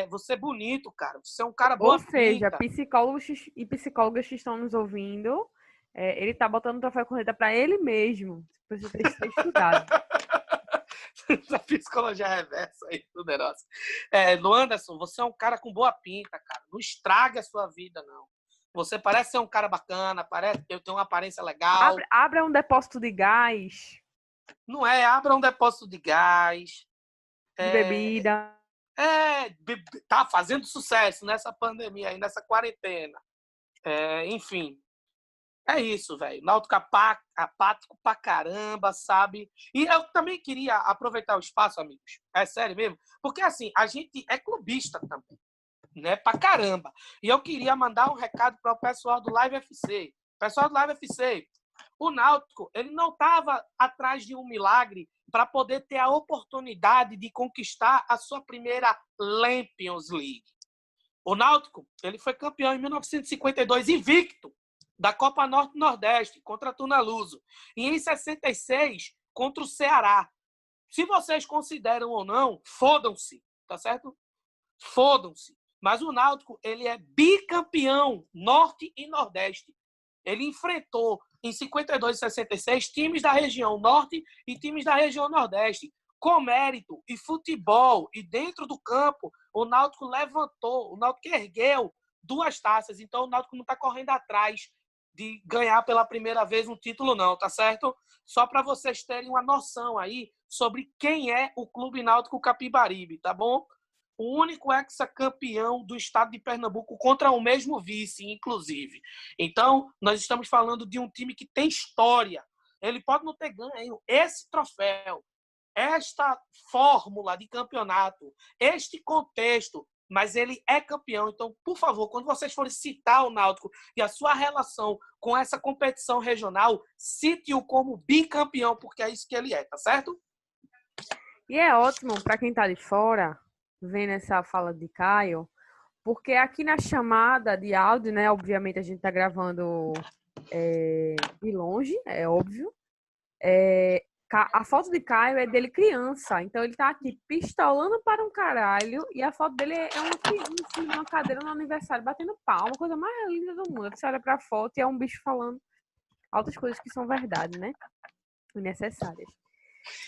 Você é bonito, cara. Você é um cara boa Ou seja, pinta. psicólogos e psicólogas que estão nos ouvindo, ele tá botando o troféu Corneta para ele mesmo. Precisa ter estudado. Da psicologia reversa aí, poderosa. Luanderson, você é um cara com boa pinta, cara. Não estrague a sua vida, não. Você parece ser um cara bacana, parece que tem uma aparência legal. Abra um depósito de gás. Não é? Abra um depósito de gás. De bebida. Tá fazendo sucesso nessa pandemia aí, nessa quarentena. Enfim. É isso, velho. Náutico apático pra caramba, sabe? E eu também queria aproveitar o espaço, amigos. É sério mesmo. Porque, assim, a gente é clubista também, né? Pra caramba. E eu queria mandar um recado para o pessoal do Live FC. Pessoal do Live FC, o Náutico, ele não estava atrás de um milagre para poder ter a oportunidade de conquistar a sua primeira Champions League. O Náutico, ele foi campeão em 1952, invicto, da Copa Norte-Nordeste, contra a Tunaluso. E em 66, contra o Ceará. Se vocês consideram ou não, fodam-se, tá certo? Fodam-se. Mas o Náutico, ele é bicampeão Norte e Nordeste. Ele enfrentou, em 52 e 66, times da região Norte e times da região Nordeste. Com mérito e futebol, e dentro do campo, o Náutico levantou, o Náutico ergueu 2 taças. Então, o Náutico não está correndo atrás de ganhar pela primeira vez um título, não, tá certo? Só para vocês terem uma noção aí sobre quem é o Clube Náutico Capibaribe, tá bom? O único ex-campeão do estado de Pernambuco contra o mesmo vice, inclusive. Então, nós estamos falando de um time que tem história. Ele pode não ter ganho esse troféu, esta fórmula de campeonato, este contexto, mas ele é campeão. Então, por favor, quando vocês forem citar o Náutico e a sua relação com essa competição regional, cite-o como bicampeão, porque é isso que ele é, tá certo? E é ótimo para quem tá de fora, vendo essa fala de Caio, porque aqui na chamada de áudio, né, obviamente a gente tá gravando de longe, é óbvio. A foto de Caio é dele criança, então ele tá aqui pistolando para um caralho e a foto dele é uma criança em cima de uma cadeira no aniversário, batendo palma, coisa mais linda do mundo. Você olha pra foto e é um bicho falando altas coisas que são verdade, né? E necessárias.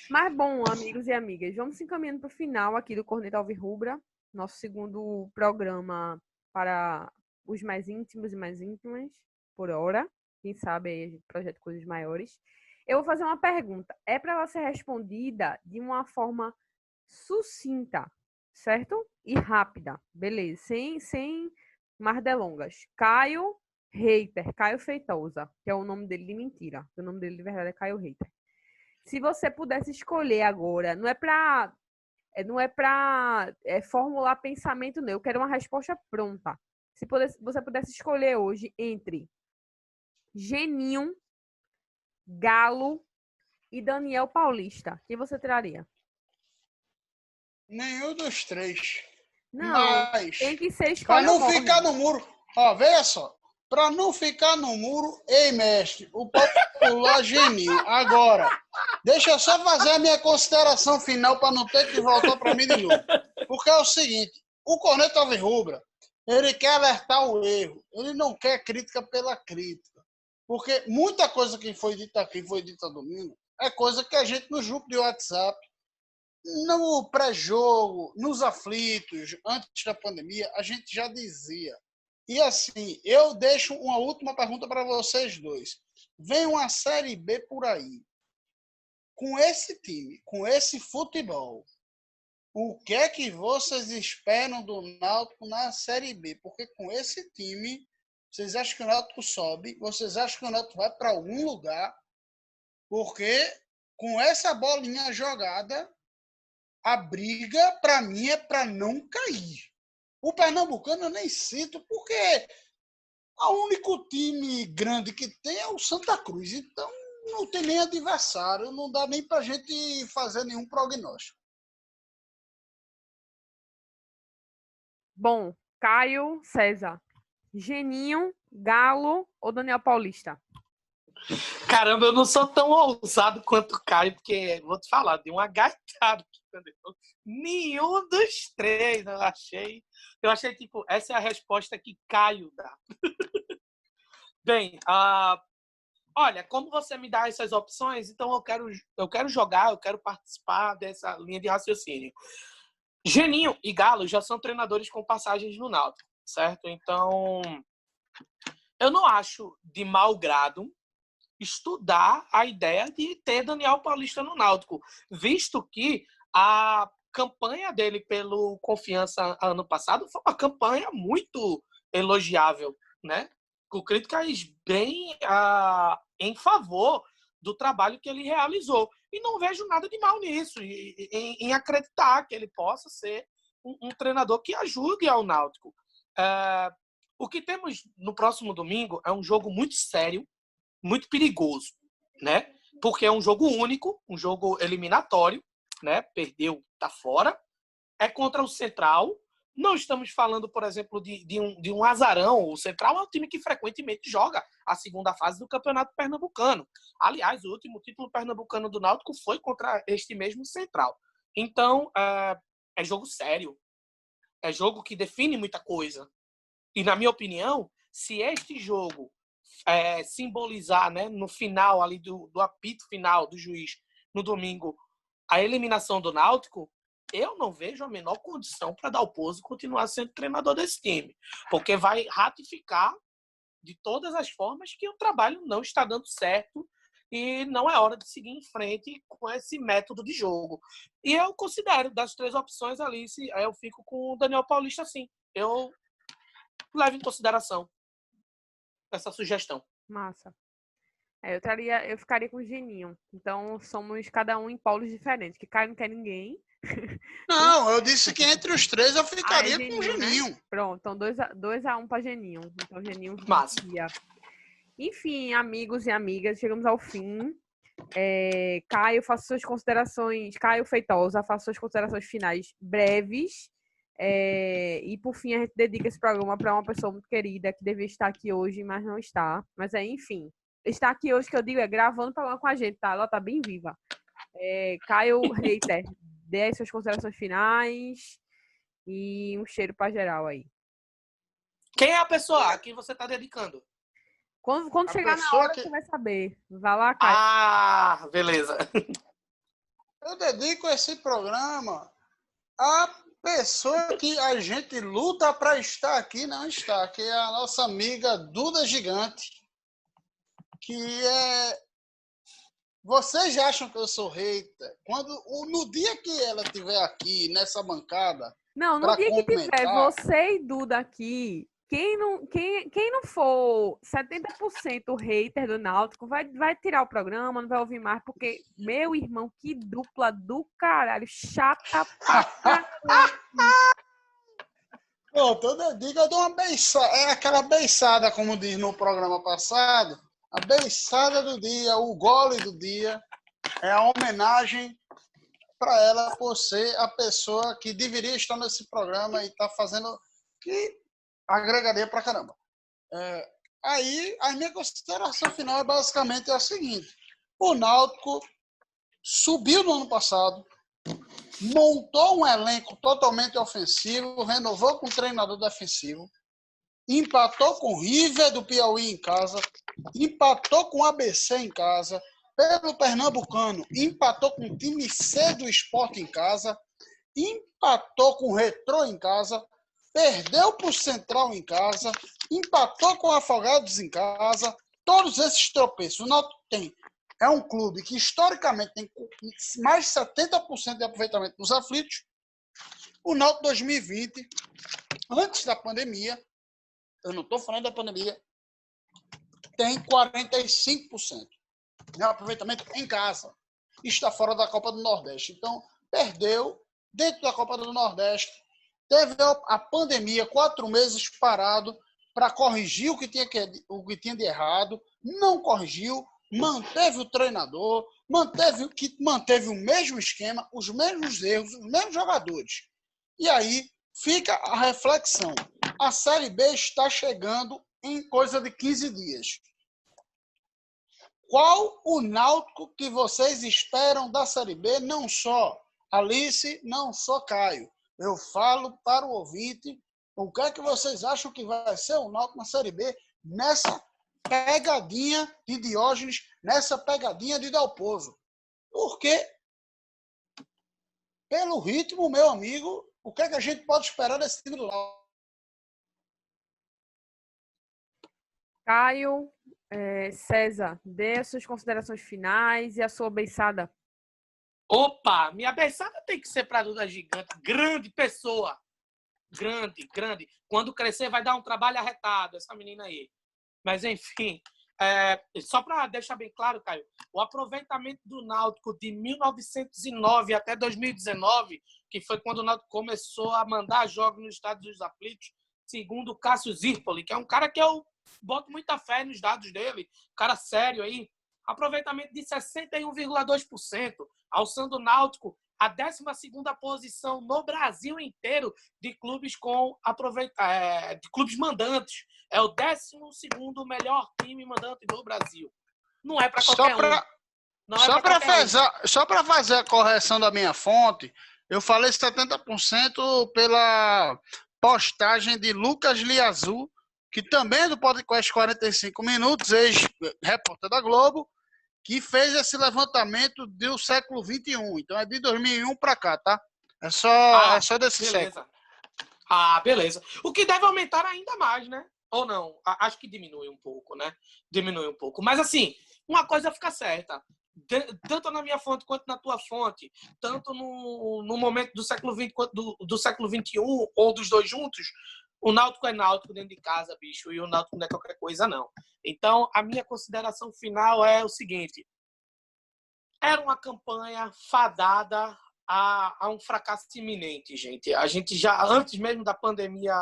Mas bom, amigos e amigas, vamos se encaminhando para o final aqui do Corneta Alvirrubra, nosso segundo programa para os mais íntimos e mais íntimas, por hora. Quem sabe aí a gente projeta coisas maiores. Eu vou fazer uma pergunta. É para ser respondida de uma forma sucinta, certo? E rápida. Beleza. Sem mais delongas. Caio Hater. Caio Feitosa, que é o nome dele de mentira. O nome dele de verdade é Caio Hater. Se você pudesse escolher agora, não é para Não é para formular pensamento, não. Eu quero uma resposta pronta. Se você pudesse escolher hoje entre Geninho, Galo e Daniel Paulista, quem você traria? Nenhum dos três. Não, tem Mas, que ser para escolha ou não morre. ficar no muro, ó, veja só, para não ficar no muro, ei, mestre, o popular Geninho. Agora, deixa eu só fazer a minha consideração final para não ter que voltar para mim de novo. Porque é o seguinte, o Corneta Alvirrubra, ele quer alertar o erro, ele não quer crítica pela crítica. Porque muita coisa que foi dita aqui, foi dita domingo, é coisa que a gente no grupo de WhatsApp, no pré-jogo, nos aflitos, antes da pandemia, a gente já dizia. E assim, eu deixo uma última pergunta para vocês dois. Vem uma Série B por aí. Com esse time, com esse futebol, o que é que vocês esperam do Náutico na Série B? Porque com esse time, vocês acham que o Náutico sobe? Vocês acham que o Náutico vai para algum lugar? Porque com essa bolinha jogada, a briga, para mim, é para não cair. O Pernambucano eu nem cito, porque o único time grande que tem é o Santa Cruz. Então, não tem nem adversário, não dá nem para a gente fazer nenhum prognóstico. Bom, Caio César, Geninho, Galo ou Daniel Paulista? Caramba, eu não sou tão ousado quanto o Caio, porque, vou te falar, deu uma gaitada. Nenhum dos três eu achei, tipo, essa é a resposta que Caio dá. Bem, olha, como você me dá essas opções, então eu quero jogar, eu quero participar dessa linha de raciocínio. Geninho e Galo já são treinadores com passagens no Náutico, certo? Então, eu não acho de mau grado estudar a ideia de ter Daniel Paulista no Náutico, visto que a campanha dele pelo Confiança ano passado foi uma campanha muito elogiável, né? Com críticas bem em favor do trabalho que ele realizou. E não vejo nada de mal nisso, em acreditar que ele possa ser um treinador que ajude ao Náutico. O que temos no próximo domingo é um jogo muito sério, muito perigoso, né? Porque é um jogo único, um jogo eliminatório, né? Perdeu, tá fora. É contra o Central. Não estamos falando, por exemplo, de um azarão. O Central é um time que frequentemente joga a segunda fase do Campeonato Pernambucano. Aliás, o último título pernambucano do Náutico foi contra este mesmo Central. Então, é jogo sério. É jogo que define muita coisa. E, na minha opinião, se este jogo simbolizar, né, no final ali do apito final do juiz no domingo a eliminação do Náutico, eu não vejo a menor condição para Dalpozo continuar sendo treinador desse time, porque vai ratificar de todas as formas que o trabalho não está dando certo e não é hora de seguir em frente com esse método de jogo. E eu considero, das três opções, Alice, eu fico com o Daniel Paulista, sim. Eu levo em consideração essa sugestão. Massa. Eu ficaria com o Geninho. Então, somos cada um em polos diferentes. Que Caio não quer ninguém. Não, eu disse que entre os três eu ficaria com o Geninho. Né? Pronto, então 2-1 para Geninho. Então, Geninho Massa. Enfim, amigos e amigas, chegamos ao fim. Caio, faça suas considerações. Caio Feitosa, faça suas considerações finais breves. E por fim, a gente dedica esse programa para uma pessoa muito querida que devia estar aqui hoje, mas não está. Mas enfim, está aqui hoje, que eu digo, gravando o programa com a gente, tá? Ela tá bem viva. Caio Reiter, dê as suas considerações finais e um cheiro para geral aí. Quem é a pessoa a quem você está dedicando? Quando chegar na hora, você vai saber. Vai lá, Caio. Beleza. Eu dedico esse programa à pessoa que a gente luta para estar aqui, não está, que é a nossa amiga Duda Gigante, que Vocês acham que eu sou hater? No dia que ela estiver aqui, nessa bancada... Não, no dia que tiver você e Duda aqui, Quem não for 70% hater do Náutico vai tirar o programa, não vai ouvir mais, porque, meu irmão, que dupla do caralho, chata pra caralho. Pô, toda dica eu dou uma beiçada. É aquela beiçada, como diz no programa passado. A beiçada do dia, o gole do dia. É a homenagem para ela por ser a pessoa que deveria estar nesse programa e está fazendo que agregaria pra caramba. Aí, a minha consideração final é basicamente a seguinte. O Náutico subiu no ano passado, montou um elenco totalmente ofensivo, renovou com um treinador defensivo, empatou com o River do Piauí em casa, empatou com o ABC em casa, pelo Pernambucano, empatou com o time C do Sport em casa, empatou com o Retrô em casa, perdeu para o Central em casa, empatou com o Afogados em casa. Todos esses tropeços. O Náutico é um clube que historicamente tem mais de 70% de aproveitamento nos aflitos. O Náutico 2020, antes da pandemia, eu não estou falando da pandemia, tem 45% de aproveitamento em casa. Está fora da Copa do Nordeste. Então, perdeu dentro da Copa do Nordeste. Teve a pandemia, 4 meses parado para corrigir o que tinha de errado. Não corrigiu, manteve o treinador, manteve o mesmo esquema, os mesmos erros, os mesmos jogadores. E aí fica a reflexão. A Série B está chegando em coisa de 15 dias. Qual o Náutico que vocês esperam da Série B? Não só Alice, não só Caio. Eu falo para o ouvinte, o que é que vocês acham que vai ser o Náutico na Série B nessa pegadinha de Diógenes, nessa pegadinha de Dalpozo? Porque, pelo ritmo, meu amigo, o que é que a gente pode esperar desse time do Náutico? Caio, César, dê as suas considerações finais e a sua beiçada. Opa, minha beiçada tem que ser para a Duda Gigante. Grande pessoa. Grande, grande. Quando crescer vai dar um trabalho arretado, essa menina aí. Mas, enfim, só para deixar bem claro, Caio, o aproveitamento do Náutico de 1909 até 2019, que foi quando o Náutico começou a mandar jogos nos Estados dos Aflitos, segundo o Cássio Zirpoli, que é um cara que eu boto muita fé nos dados dele, cara sério aí, aproveitamento de 61,2%, alçando o Náutico a 12ª posição no Brasil inteiro de clubes de clubes mandantes. É o 12º melhor time mandante do Brasil. Não é para qualquer um. Só para fazer a correção da minha fonte, eu falei 70% pela postagem de Lucas Liazul, que também é do podcast 45 Minutos, ex-repórter da Globo, que fez esse levantamento do século XXI. Então é de 2001 para cá, tá? É só desse século. Beleza. O que deve aumentar ainda mais, né? Ou não? Acho que diminui um pouco, né? Diminui um pouco. Mas, assim, uma coisa fica certa. Tanto na minha fonte quanto na tua fonte, tanto no momento do século XX quanto do século XXI, ou dos dois juntos, o Náutico é Náutico dentro de casa, bicho, e o Náutico não é qualquer coisa, não. Então, a minha consideração final é o seguinte. Era uma campanha fadada a um fracasso iminente, gente. A gente já, antes mesmo da pandemia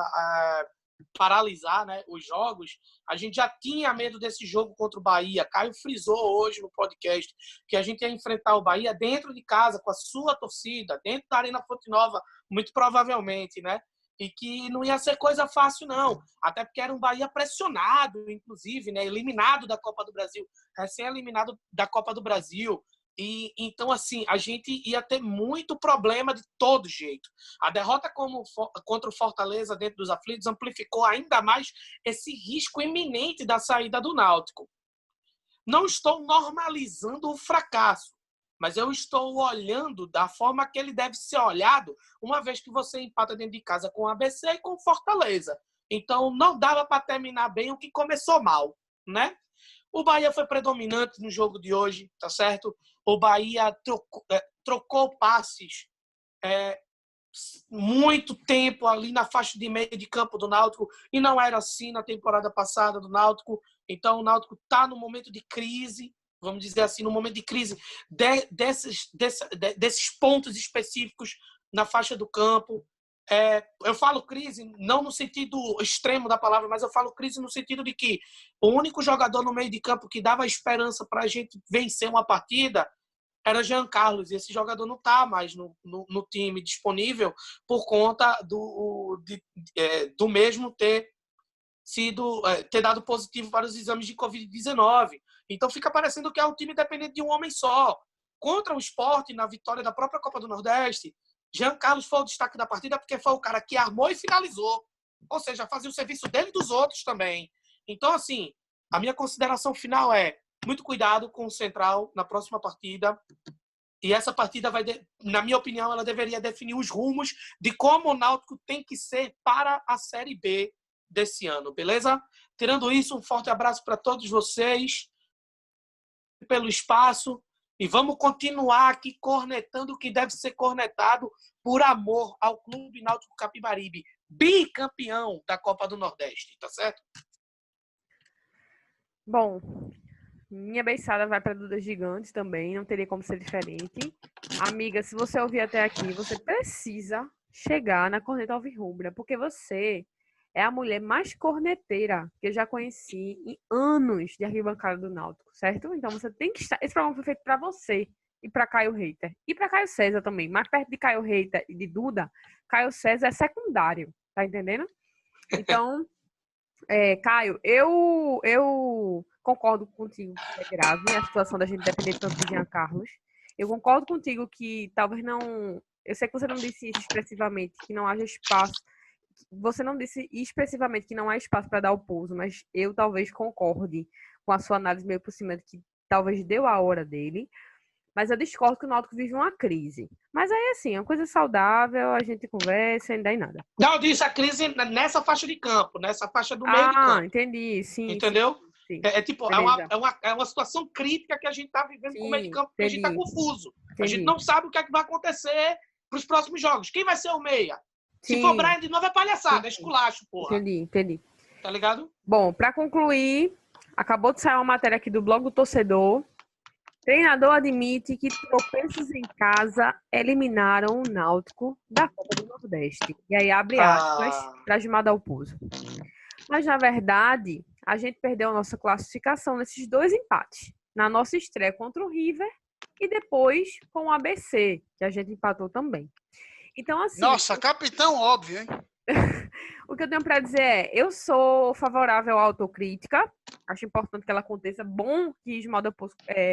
paralisar, né, os jogos, a gente já tinha medo desse jogo contra o Bahia. Caio frisou hoje no podcast que a gente ia enfrentar o Bahia dentro de casa, com a sua torcida, dentro da Arena Fonte Nova, muito provavelmente, né? E que não ia ser coisa fácil, não. Até porque era um Bahia pressionado, inclusive, né? Eliminado da Copa do Brasil, recém-eliminado da Copa do Brasil. E então, assim, a gente ia ter muito problema de todo jeito. A derrota contra o Fortaleza dentro dos aflitos amplificou ainda mais esse risco iminente da saída do Náutico. Não estou normalizando o fracasso, mas eu estou olhando da forma que ele deve ser olhado, uma vez que você empata dentro de casa com o ABC e com o Fortaleza. Então, não dava para terminar bem o que começou mal, né? O Bahia foi predominante no jogo de hoje, tá certo? O Bahia trocou passes muito tempo ali na faixa de meio de campo do Náutico, e não era assim na temporada passada do Náutico. Então, o Náutico está no momento de crise, vamos dizer assim, no momento de crise desses pontos específicos na faixa do campo. Eu falo crise não no sentido extremo da palavra, mas eu falo crise no sentido de que o único jogador no meio de campo que dava esperança para a gente vencer uma partida era Jean Carlos. E esse jogador não está mais no time disponível por conta do mesmo ter dado positivo para os exames de Covid-19. Então fica parecendo que é um time dependente de um homem só. Contra o Sport, na vitória da própria Copa do Nordeste, Jean Carlos foi o destaque da partida porque foi o cara que armou e finalizou. Ou seja, fazia o serviço dele e dos outros também. Então, assim, a minha consideração final é muito cuidado com o Central na próxima partida. E essa partida na minha opinião, ela deveria definir os rumos de como o Náutico tem que ser para a Série B desse ano, beleza? Tirando isso, um forte abraço para todos vocês pelo espaço e vamos continuar aqui cornetando o que deve ser cornetado por amor ao Clube Náutico Capibaribe, bicampeão da Copa do Nordeste, tá certo? Bom, minha beiçada vai para Duda Gigante também, não teria como ser diferente. Amiga, se você ouvir até aqui, você precisa chegar na Corneta Alvirrubra, porque você é a mulher mais corneteira que eu já conheci em anos de arquibancada do Náutico, certo? Então você tem que estar. Esse programa foi feito para você e para Caio Reiter. E para Caio César também. Mais perto de Caio Reiter e de Duda, Caio César é secundário, tá entendendo? Então, Caio, eu concordo contigo que é grave a situação da gente depender tanto de Jean Carlos. Eu concordo contigo que talvez não. Eu sei que você não disse isso expressivamente, que não haja espaço. Você não disse expressivamente que não há espaço para dar o pouso, mas eu talvez concorde com a sua análise meio por cima de que talvez deu a hora dele. Mas eu discordo que o Náutico vive uma crise. Mas aí, assim, é uma coisa saudável, a gente conversa e não dá em nada. Não, eu disse a crise nessa faixa de campo, nessa faixa do meio de campo. Ah, entendi, sim. Entendeu? Sim. Tipo, é uma situação crítica que a gente está vivendo com o meio de campo, porque a gente está confuso. Entendi. A gente não sabe o que é que vai acontecer para os próximos jogos. Quem vai ser o meia? Sim. Se for Brian de novo, é palhaçada, é esculacho, porra. Entendi. Tá ligado? Bom, para concluir, acabou de sair uma matéria aqui do blog do torcedor. Treinador admite que tropeços em casa eliminaram o Náutico da Copa do Nordeste. E aí abre aspas para Gilmar Dalpozo. Mas, na verdade, a gente perdeu a nossa classificação nesses 2 empates. Na nossa estreia contra o River e depois com o ABC, que a gente empatou também. Então, assim... Nossa, capitão óbvio, hein? O que eu tenho para dizer é, eu sou favorável à autocrítica, acho importante que ela aconteça, bom que Ismael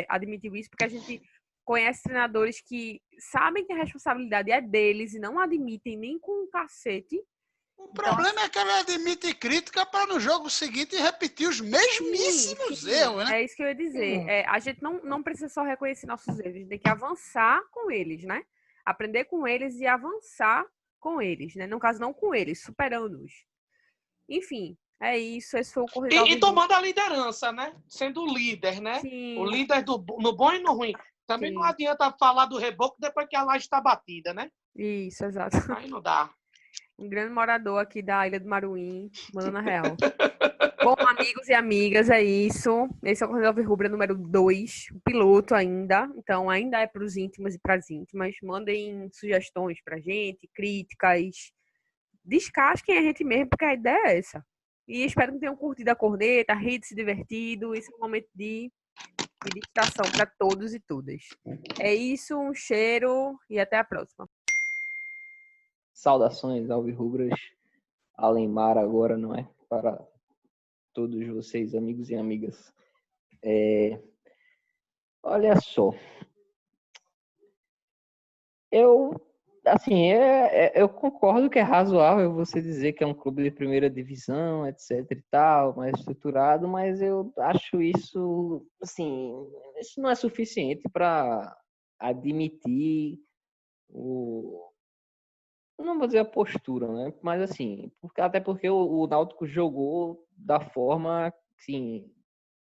admitiu isso, porque a gente conhece treinadores que sabem que a responsabilidade é deles e não admitem nem com um cacete. O problema é que ela admite crítica para no jogo seguinte repetir os mesmíssimos erros, né? É isso que eu ia dizer. A gente não precisa só reconhecer nossos erros, a gente tem que avançar com eles, né? Aprender com eles e avançar com eles, né? No caso, não com eles, superando-os. Enfim, é isso. Esse foi o corredor. E tomando a liderança, né? Sendo o líder, né? Sim. O líder no bom e no ruim. Também não adianta falar do reboco depois que a laje está batida, né? Isso, exato. Aí não dá. Um grande morador aqui da Ilha do Maruim, mandando a real. Bom, amigos e amigas, é isso. Esse é o Corredor Alvirrubra número 2, o piloto ainda. Então, ainda é para os íntimos e para as íntimas. Mandem sugestões para a gente, críticas. Descasquem a gente mesmo, porque a ideia é essa. E espero que tenham curtido a corneta, rido, se divertido. Esse é um momento de distração para todos e todas. É isso, um cheiro e até a próxima. Saudações alvirrubras, Alemar agora, não é? Para todos vocês, amigos e amigas. Olha só. Eu concordo que é razoável você dizer que é um clube de primeira divisão, etc e tal, mais estruturado, mas eu acho isso, assim, isso não é suficiente para admitir não vou dizer a postura, né? Mas assim, até porque o Náutico jogou da forma, assim,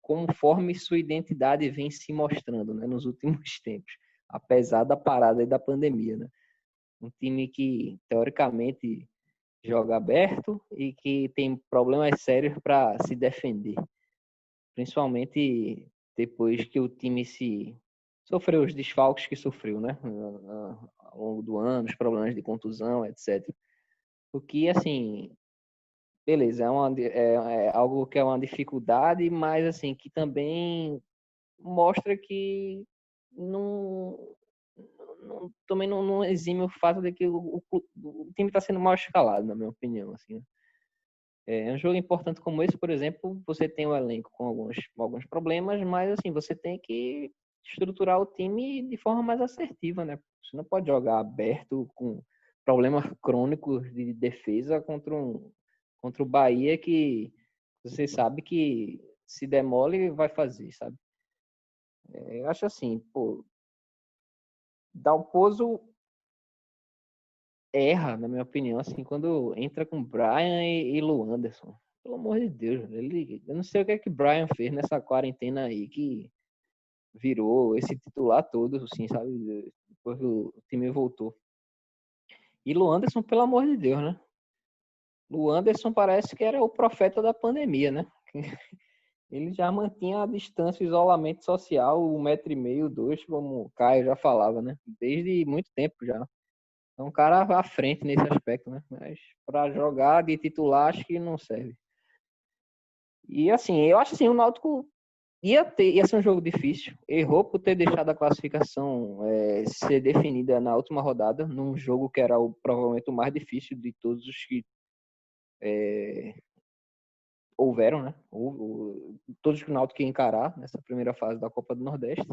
conforme sua identidade vem se mostrando, né? Nos últimos tempos, apesar da parada e da pandemia, né? Um time que, teoricamente, joga aberto e que tem problemas sérios para se defender. Principalmente depois que o time sofreu os desfalques que sofreu, né? Ao longo do ano, os problemas de contusão, etc. O que, assim, beleza, é algo que é uma dificuldade, mas, assim, que também mostra que também não exime o fato de que o time está sendo mal escalado, na minha opinião, assim, né? Um jogo importante como esse, por exemplo, você tem um elenco com alguns problemas, mas assim, você tem que estruturar o time de forma mais assertiva, né? Você não pode jogar aberto com problemas crônicos de defesa contra o Bahia, que você sabe que se demole vai fazer, sabe? Eu acho assim, pô, Dalpozo erra, na minha opinião, assim, quando entra com Brian e Luanderson. Pelo amor de Deus, eu não sei o que é que Brian fez nessa quarentena aí, que virou esse titular todo, assim, sabe? Depois que o time voltou. E Luanderson, pelo amor de Deus, né? Luanderson parece que era o profeta da pandemia, né? Ele já mantinha a distância, o isolamento social, 1,5 m, 2, como o Caio já falava, né? Desde muito tempo já. É um cara à frente nesse aspecto, né? Mas para jogar de titular, acho que não serve. E assim, eu acho assim, o Náutico ia ser um jogo difícil. Errou por ter deixado a classificação ser definida na última rodada, num jogo que era provavelmente o mais difícil de todos os que houveram, né? Todos que o Náutico ia encarar nessa primeira fase da Copa do Nordeste.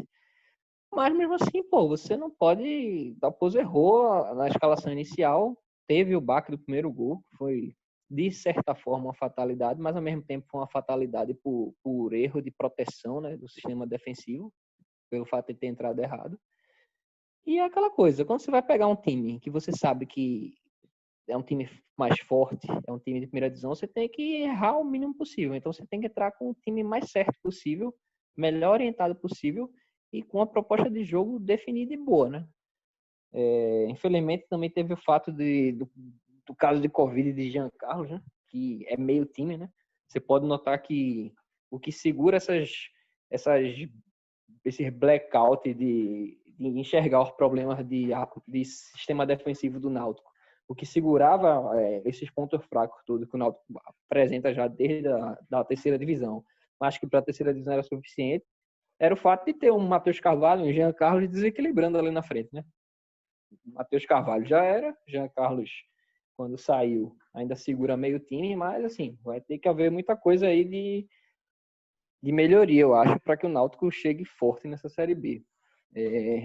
Mas mesmo assim, pô, você não pode. Dalpozo errou na escalação inicial, teve o baque do primeiro gol, foi de certa forma uma fatalidade, mas ao mesmo tempo foi uma fatalidade por erro de proteção, né, do sistema defensivo, pelo fato de ter entrado errado. E é aquela coisa, quando você vai pegar um time que você sabe que é um time mais forte, é um time de primeira divisão, você tem que errar o mínimo possível. Então você tem que entrar com o time mais certo possível, melhor orientado possível e com a proposta de jogo definida e boa, né? Infelizmente também teve o fato do caso de Covid de Jean Carlos, né? Que é meio time, né? Você pode notar que o que segura esses blackout de enxergar os problemas de sistema defensivo do Náutico, o que segurava esses pontos fracos todos que o Náutico apresenta já desde da terceira divisão, mas que para a terceira divisão era suficiente, era o fato de ter um Matheus Carvalho e um Jean Carlos desequilibrando ali na frente, né? Matheus Carvalho já era, Jean Carlos, quando saiu, ainda segura meio time, mas assim, vai ter que haver muita coisa aí de melhoria, eu acho, para que o Náutico chegue forte nessa Série B.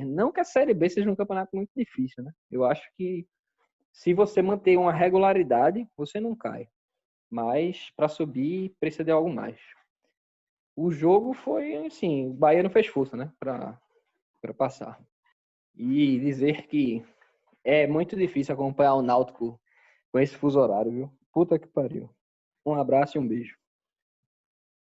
Não que a Série B seja um campeonato muito difícil, né? Eu acho que se você manter uma regularidade, você não cai. Mas para subir, precisa de algo mais. O jogo foi, assim, o Bahia não fez força, né? Para passar. E dizer que é muito difícil acompanhar o Náutico com esse fuso horário, viu? Puta que pariu. Um abraço e um beijo.